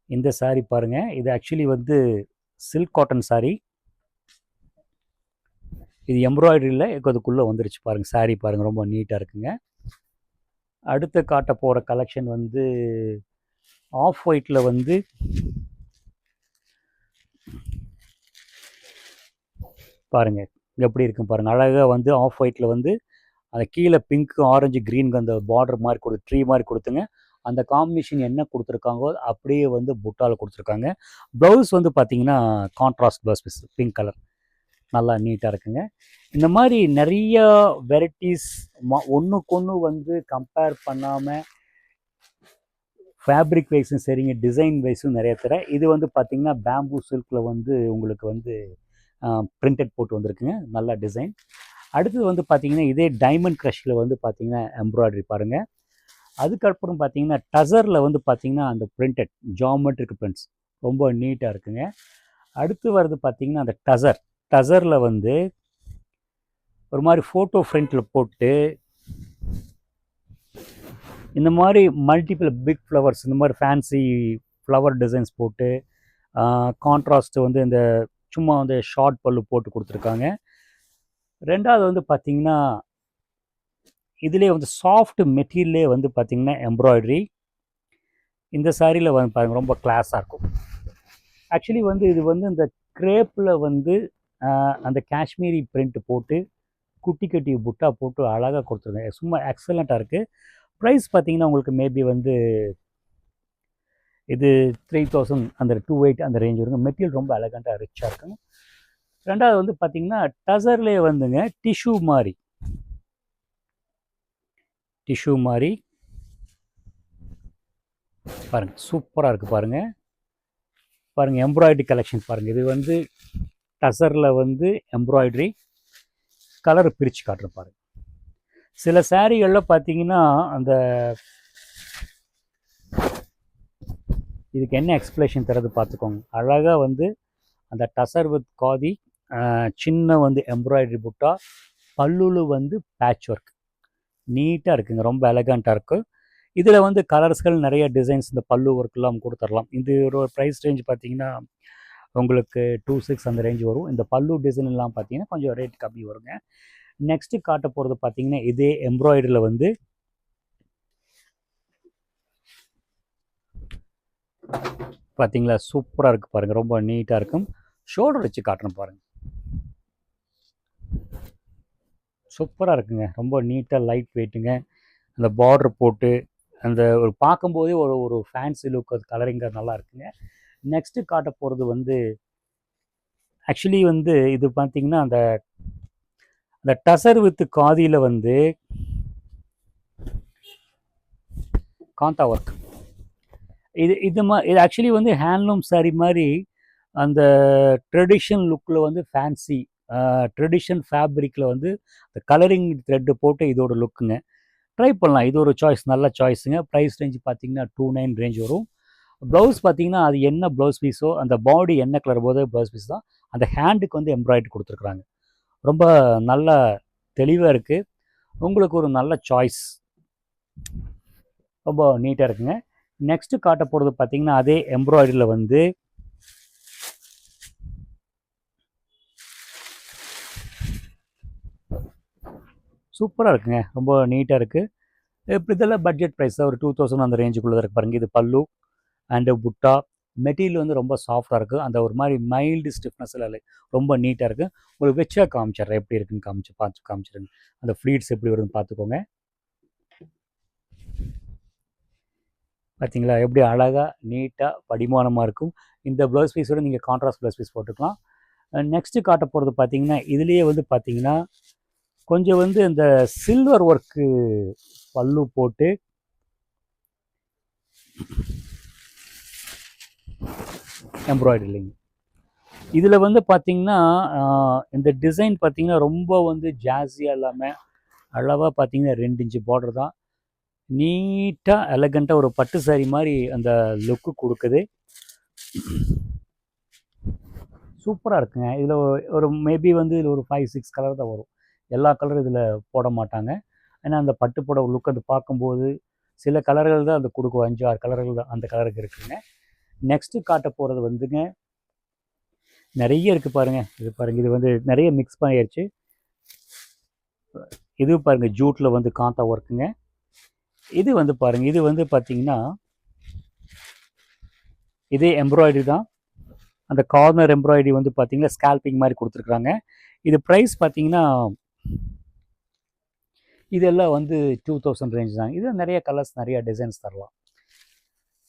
இந்த சாரீ பாருங்கள். இது ஆக்சுவலி வந்து சில்க் காட்டன் சாரீ. இது எம்ப்ராய்டரியில் அதுக்குள்ளே வந்துருச்சு பாருங்கள். சாரீ பாருங்கள், ரொம்ப நீட்டாக இருக்குங்க. அடுத்து காட்ட போகிற கலெக்ஷன் வந்து ஆஃப் ஒயிட்டில் வந்து பாருங்கள் எப்படி இருக்கும் பாருங்கள். அழகாக வந்து ஆஃப் ஒயிட்டில் வந்து அந்த கீழே பிங்க் ஆரஞ்சு க்ரீனுக்கு அந்த பார்டர் மாதிரி ட்ரீ மாதிரி கொடுத்துங்க. அந்த காம்பினேஷன் என்ன கொடுத்துருக்காங்கோ அப்படியே வந்து புட்டாவில் கொடுத்துருக்காங்க. ப்ளவுஸ் வந்து பார்த்திங்கன்னா contrast blouse piece pink colour நல்லா நீட்டாக இருக்குங்க. இந்த மாதிரி நிறைய வெரைட்டிஸ் ஒன்றுக்கு ஒன்று வந்து கம்பேர் பண்ணாமல் ஃபேப்ரிக் வைஸும் சரிங்க, டிசைன் வைஸும் நிறைய தர. இது வந்து பார்த்திங்கன்னா பேம்பூ சில்கில் வந்து உங்களுக்கு வந்து பிரிண்டட் போட்டு வந்திருக்குங்க, நல்ல டிசைன். அடுத்தது வந்து பார்த்திங்கன்னா இதே டைமண்ட் க்ரஷில் வந்து பார்த்திங்கன்னா எம்ப்ராய்டரி பாருங்கள். அதுக்கப்புறம் பார்த்திங்கன்னா டசரில் வந்து பார்த்திங்கன்னா அந்த பிரிண்டட் ஜாமெட்ரிக் பிரிண்ட்ஸ் ரொம்ப நீட்டாக இருக்குங்க. அடுத்து வர்றது பார்த்திங்கன்னா அந்த டசரில் வந்து ஒரு மாதிரி ஃபோட்டோ ஃப்ரண்ட்டில் போட்டு இந்த மாதிரி மல்டிபிள் பிக் ஃப்ளவர்ஸ், இந்த மாதிரி ஃபேன்சி ஃப்ளவர் டிசைன்ஸ் போட்டு கான்ட்ராஸ்ட்டு வந்து இந்த சும்மா வந்து ஷார்ட் பல்லு போட்டு கொடுத்துருக்காங்க. ரெண்டாவது வந்து பார்த்திங்கன்னா இதிலே வந்து சாஃப்ட் மெட்டீரியலே வந்து பார்த்திங்கன்னா எம்ப்ராய்டரி. இந்த சாரியில் வந்து பாருங்கள் ரொம்ப கிளாஸாக இருக்கும். ஆக்சுவலி வந்து இது வந்து இந்த க்ரேப்பில் வந்து அந்த காஷ்மீரி பிரிண்ட் போட்டு குட்டி கட்டி புட்டா போட்டு அழகாக கொடுத்துருங்க, சும்மா எக்ஸலண்ட்டாக இருக்குது. ப்ரைஸ் பார்த்திங்கன்னா உங்களுக்கு மேபி வந்து இது 3000 அந்த 2800 அந்த ரேஞ்ச் வருங்க. மெட்டீரியல் ரொம்ப எலகண்ட்டாக ரிச்சாக இருக்குங்க. ரெண்டாவது வந்து பார்த்திங்கன்னா டசர்லேயே வந்துங்க டிஷ்யூ மாதிரி பாருங்கள் சூப்பராக இருக்குது பாருங்கள் எம்ப்ராய்டரி கலெக்ஷன் பாருங்கள். இது வந்து டசரில் வந்து எம்ப்ராய்டரி கலர் பிரித்து காட்டுற பாருங்கள். சில சாரிகளில் பார்த்தீங்கன்னா அந்த இதுக்கு என்ன எக்ஸ்பிளேஷன் தரது பார்த்துக்கோங்க. அழகாக வந்து அந்த டசர் வித் காதி சின்ன வந்து எம்ப்ராய்டரி புட்டா, பல்லுல வந்து பேட்ச் ஒர்க் நீட்டாக இருக்குங்க, ரொம்ப எலகண்ட்டாக இருக்குது. இதில் வந்து கலர்ஸ்கள் நிறைய டிசைன்ஸ் இந்த பல்லு ஒர்க்கெலாம் கொடுத்துடலாம். இது ஒரு ப்ரைஸ் ரேஞ்ச் பார்த்தீங்கன்னா உங்களுக்கு 2600 அந்த ரேஞ்ச் வரும். இந்த பல்லு டிசைன்லாம் பார்த்தீங்கன்னா கொஞ்சம் ரேட் கம்மி வருங்க. நெக்ஸ்ட்டு காட்ட போகிறது பார்த்தீங்கன்னா இதே எம்ப்ராய்டரியில் வந்து பார்த்தீங்களா சூப்பராக இருக்குது பாருங்கள், ரொம்ப நீட்டாக இருக்கும். ஷோல்டர் வச்சு காட்டுறேன் பாருங்கள், சூப்பராக இருக்குங்க, ரொம்ப நீட்டாக லைட் வெயிட்டுங்க. அந்த பார்டர் போட்டு அந்த ஒரு பார்க்கும்போதே ஒரு ஃபேன்சி லுக், அது கலரிங்க நல்லா இருக்குங்க. நெக்ஸ்ட்டு காட்ட போகிறது வந்து ஆக்சுவலி வந்து இது பார்த்திங்கன்னா அந்த டசர் வித் காதியில் வந்து காந்தா ஒர்க், இது ஆக்சுவலி வந்து ஹேண்ட்லூம் சாரி மாதிரி அந்த ட்ரெடிஷன் லுக்கில் வந்து ஃபேன்சி ட்ரெடிஷன் ஃபேப்ரிக்கில் வந்து அந்த கலரிங் த்ரெட்டு போட்டு இதோட லுக்குங்க. ட்ரை பண்ணலாம், இது ஒரு சாய்ஸ், நல்ல சாய்ஸுங்க. ப்ரைஸ் ரேஞ்ச் பார்த்தீங்கன்னா 2900 ரேஞ்ச் வரும். ப்ளவுஸ் பார்த்தீங்கன்னா அது என்ன ப்ளவுஸ் பீஸோ அந்த பாடி என்ன கலர் போதோ ப்ளவுஸ் பீஸ் தான். அந்த ஹேண்டுக்கு வந்து எம்ப்ராய்டரி கொடுத்துருக்குறாங்க, ரொம்ப நல்ல தெளிவாக இருக்குது. உங்களுக்கு ஒரு நல்ல சாய்ஸ், ரொம்ப நீட்டாக இருக்குங்க. நெக்ஸ்ட்டு காட்ட போகிறது பார்த்தீங்கன்னா அதே எம்ப்ராய்டரியில் வந்து சூப்பராக இருக்குங்க, ரொம்ப நீட்டாக இருக்குது. இப்போ இதெல்லாம் பட்ஜெட் ப்ரைஸ் தான், ஒரு 2000 அந்த ரேஞ்சுக்குள்ளே தான் இருக்குது பாருங்கள். இது பல்லு அண்டு புட்டா, மெட்டீரியல் வந்து ரொம்ப சாஃப்டாக இருக்குது, அந்த ஒரு மாதிரி மைல்டு ஸ்டிஃப்னஸில் இல்லை, ரொம்ப நீட்டாக இருக்குது. உங்களுக்கு வச்சா காமிச்சிட்றேன் எப்படி இருக்குன்னு காமிச்சிடுங்க. அந்த ஃப்ளீட்ஸ் எப்படி வருதுன்னு பார்த்துக்கோங்க. பார்த்தீங்களா எப்படி அழகாக நீட்டாக படிமானமாக இருக்கும். இந்த ப்ளவுஸ் பீஸோடு நீங்கள் கான்ட்ராஸ்ட் ப்ளவுஸ் பீஸ் போட்டுக்கலாம். நெக்ஸ்ட்டு காட்ட போகிறது பார்த்தீங்கன்னா இதுலேயே வந்து பார்த்தீங்கன்னா கொஞ்சம் வந்து இந்த சில்வர் ஒர்க்கு பல்லு போட்டு எம்ப்ராய்டரிங்க. இதில் வந்து பார்த்திங்கன்னா இந்த டிசைன் பார்த்திங்கன்னா ரொம்ப வந்து ஜாஸியாக இல்லாமல் அளவாக பார்த்திங்கன்னா 2 இன்ச்சு பார்டர் தான், நீட்டாக எலகண்ட்டாக ஒரு பட்டு சாரி மாதிரி அந்த லுக்கு கொடுக்குது. சூப்பராக இருக்குங்க. இதில் ஒரு மேபி வந்து இதில் ஒரு 5-6 கலர் தான் வரும், எல்லா கலரும் இதில் போட மாட்டாங்க. ஏன்னா அந்த பட்டு போட லுக் அது பார்க்கும்போது சில கலர்கள் தான் அது கொடுக்கும், 5-6 கலர்கள் தான் அந்த கலருக்கு இருக்குதுங்க. நெக்ஸ்ட்டு காட்ட போகிறது வந்துங்க நிறைய இருக்குது பாருங்கள். இது பாருங்கள், இது வந்து நிறைய மிக்ஸ் பண்ணிடுச்சு. இது பாருங்கள் ஜூட்டில் வந்து காந்தா ஒர்க்குங்க. இது வந்து பாருங்கள், இது வந்து பார்த்திங்கன்னா இதே எம்ப்ராய்டரி தான், அந்த கார்னர் எம்ப்ராய்டரி வந்து பார்த்தீங்கன்னா ஸ்கேல்பிங் மாதிரி கொடுத்துருக்குறாங்க. இது ப்ரைஸ் பார்த்தீங்கன்னா இதெல்லாம் வந்து 2000 ரேஞ்ச் தான். இது நிறைய கலர்ஸ் நிறைய டிசைன்ஸ் தரலாம்.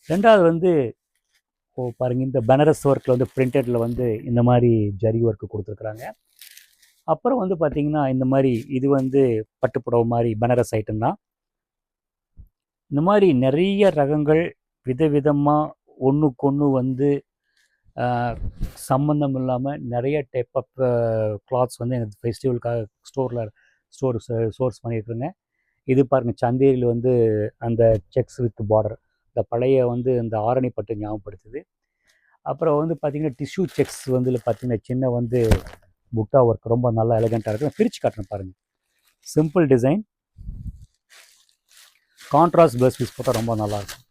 ரெண்டாவது வந்து பாருங்கள், இந்த பனாரஸ் ஒர்க்கில் வந்து பிரிண்டடில் வந்து இந்த மாதிரி ஜரி ஒர்க்கு கொடுத்துருக்குறாங்க. அப்புறம் வந்து பார்த்திங்கன்னா இந்த மாதிரி இது வந்து பட்டுப்புடவை மாதிரி பனாரஸ் ஐட்டம் தான். இந்த மாதிரி நிறைய ரகங்கள் விதவிதமாக ஒன்றுக்கொன்று வந்து சம்மந்தம் இல்லாமல் நிறைய டைப் ஆஃப் கிளாத்ஸ் வந்து எங்கள் ஃபெஸ்டிவலுக்காக சோர்ஸ் பண்ணியிருக்குங்க. இது பாருங்கள், சந்தேரியில் வந்து அந்த செக்ஸ் வித் பார்டர், இந்த பழைய வந்து இந்த ஆரணி பட்டு ஞாபகப்படுத்துது. அப்புறம் வந்து பார்த்திங்கன்னா டிஷ்யூ செக்ஸ் வந்து பார்த்திங்கன்னா சின்ன வந்து புட்டா ஒர்க் ரொம்ப நல்லா எலகண்ட்டாக இருக்குது. பிரித்து காட்டுறேன் பாருங்கள். Simple design, contrast blouse piece போட்டால் ரொம்ப நல்லாயிருக்கும்,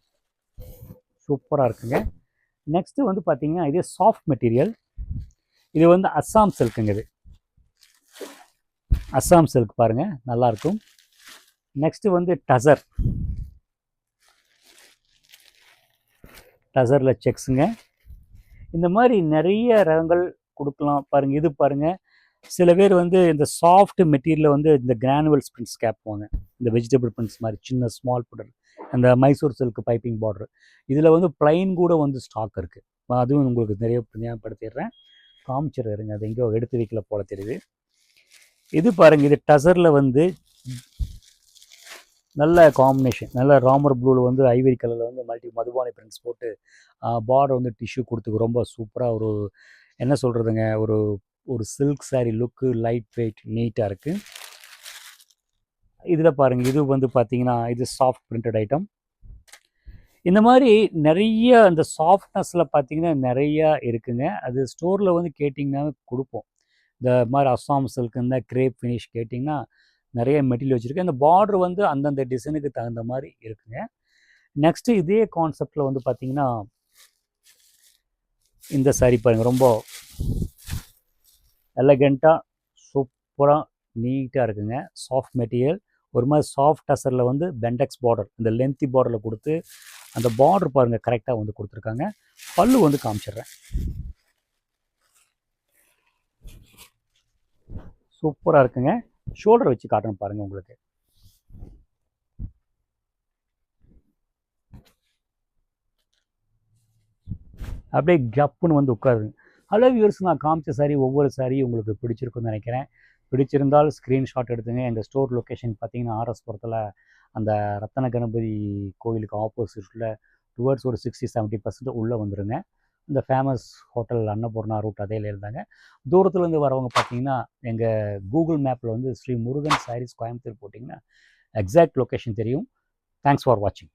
சூப்பராக இருக்குங்க. நெக்ஸ்ட்டு வந்து பார்த்திங்கன்னா இதே சாஃப்ட் மெட்டீரியல். இது வந்து அஸ்ஸாம் சில்க்குங்க. இது அஸ்ஸாம் சில்க் பாருங்கள், நல்லாயிருக்கும். நெக்ஸ்ட்டு வந்து டசரில் செக்ஸுங்க. இந்த மாதிரி நிறைய ரகங்கள் கொடுக்கலாம் பாருங்கள். இது பாருங்கள், சில பேர் வந்து இந்த சாஃப்ட் மெட்டீரியலில் வந்து இந்த கிரானுவல்ஸ் பிரிண்ட்ஸ் கேட்பாங்க. இந்த வெஜிடபிள் பிரிண்ட்ஸ் மாதிரி சின்ன ஸ்மால் புடர், அந்த மைசூர் சில்க் பைப்பிங் பார்டர். இதில் வந்து ப்ளைன் கூட வந்து ஸ்டாக் இருக்குது. அதுவும் உங்களுக்கு நிறைய ஞாபகப்படுத்திடுறேன், காமிச்சிடுறேங்க. அது எங்கேயோ எடுத்து வைக்கல போல தெரியுது. இது பாருங்கள், இது டசரில் வந்து நல்ல காம்பினேஷன், நல்ல ராமர் ப்ளூவில் வந்து ஐவரி கலரில் வந்து மதுபானி பிரிண்ட்ஸ் போட்டு பார்டர் வந்து டிஷ்யூ கொடுத்துக்கு ரொம்ப சூப்பராக ஒரு என்ன சொல்கிறதுங்க, ஒரு சில்க் சாரீ லுக்கு, லைட் வெயிட், நீட்டாக இருக்குது. இதில் பாருங்கள், இது வந்து பார்த்திங்கன்னா இது சாஃப்ட் பிரிண்டட் ஐட்டம். இந்த மாதிரி நிறைய அந்த சாஃப்ட்னஸில் பார்த்திங்கன்னா நிறையா இருக்குங்க. அது ஸ்டோரில் வந்து கேட்டிங்கன்னா கொடுப்போம். இந்த மாதிரி அஸ்ஸாம் சில்க், இந்த கிரேப் ஃபினிஷ் கேட்டிங்கன்னா நிறைய மெட்டீரியல் வச்சுருக்கேன். இந்த பார்டர் வந்து அந்தந்த டிசைனுக்கு தகுந்த மாதிரி இருக்குங்க. நெக்ஸ்ட்டு இதே கான்செப்டில் வந்து பார்த்திங்கன்னா இந்த சாரீ பாருங்கள், ரொம்ப எலகண்ட்டாக சூப்பராக நீட்டாக இருக்குங்க. சாஃப்ட் மெட்டீரியல், ஒரு மாதிரி சாஃப்ட் டசரில் வந்து பெண்டெக்ஸ் பார்டர், இந்த லென்த்தி பார்டரில் கொடுத்து அந்த பார்டர் பாருங்கள் கரெக்டாக வந்து கொடுத்துருக்காங்க. பல்லு வந்து காமிச்சிடுறேன், சூப்பராக இருக்குங்க. ஷோல்டர் வச்சு காட்டணும் பாருங்கள் உங்களுக்கு. அப்படியே கப்புன்னு வந்து உட்காருங்க. ஹலோ வியூவர்ஸ், நான் காமிச்ச சாரி ஒவ்வொரு சாரியும் உங்களுக்கு பிடிச்சிருக்குன்னு நினைக்கிறேன். பிடிச்சிருந்தால் ஸ்க்ரீன்ஷாட் எடுத்துங்க. எங்கள் ஸ்டோர் லொக்கேஷன் பார்த்தீங்கன்னா ஆர்எஸ்புரத்தில் அந்த ரத்தன கணபதி கோவிலுக்கு ஆப்போசிட்டில் டுவர்ட்ஸ் ஒரு 60-70% உள்ளே வந்துடுங்க. இந்த ஃபேமஸ் ஹோட்டல் அன்னபூர்ணா ரூட் அதே இருந்தாங்க. தூரத்துலேருந்து வரவங்க பார்த்தீங்கன்னா எங்கள் கூகுள் மேப்பில் வந்து ஸ்ரீ முருகன் சாரீஸ் கோயம்புத்தூர் போட்டிங்கன்னா எக்ஸாக்ட் லொக்கேஷன் தெரியும். தேங்க்ஸ் ஃபார் வாட்சிங்.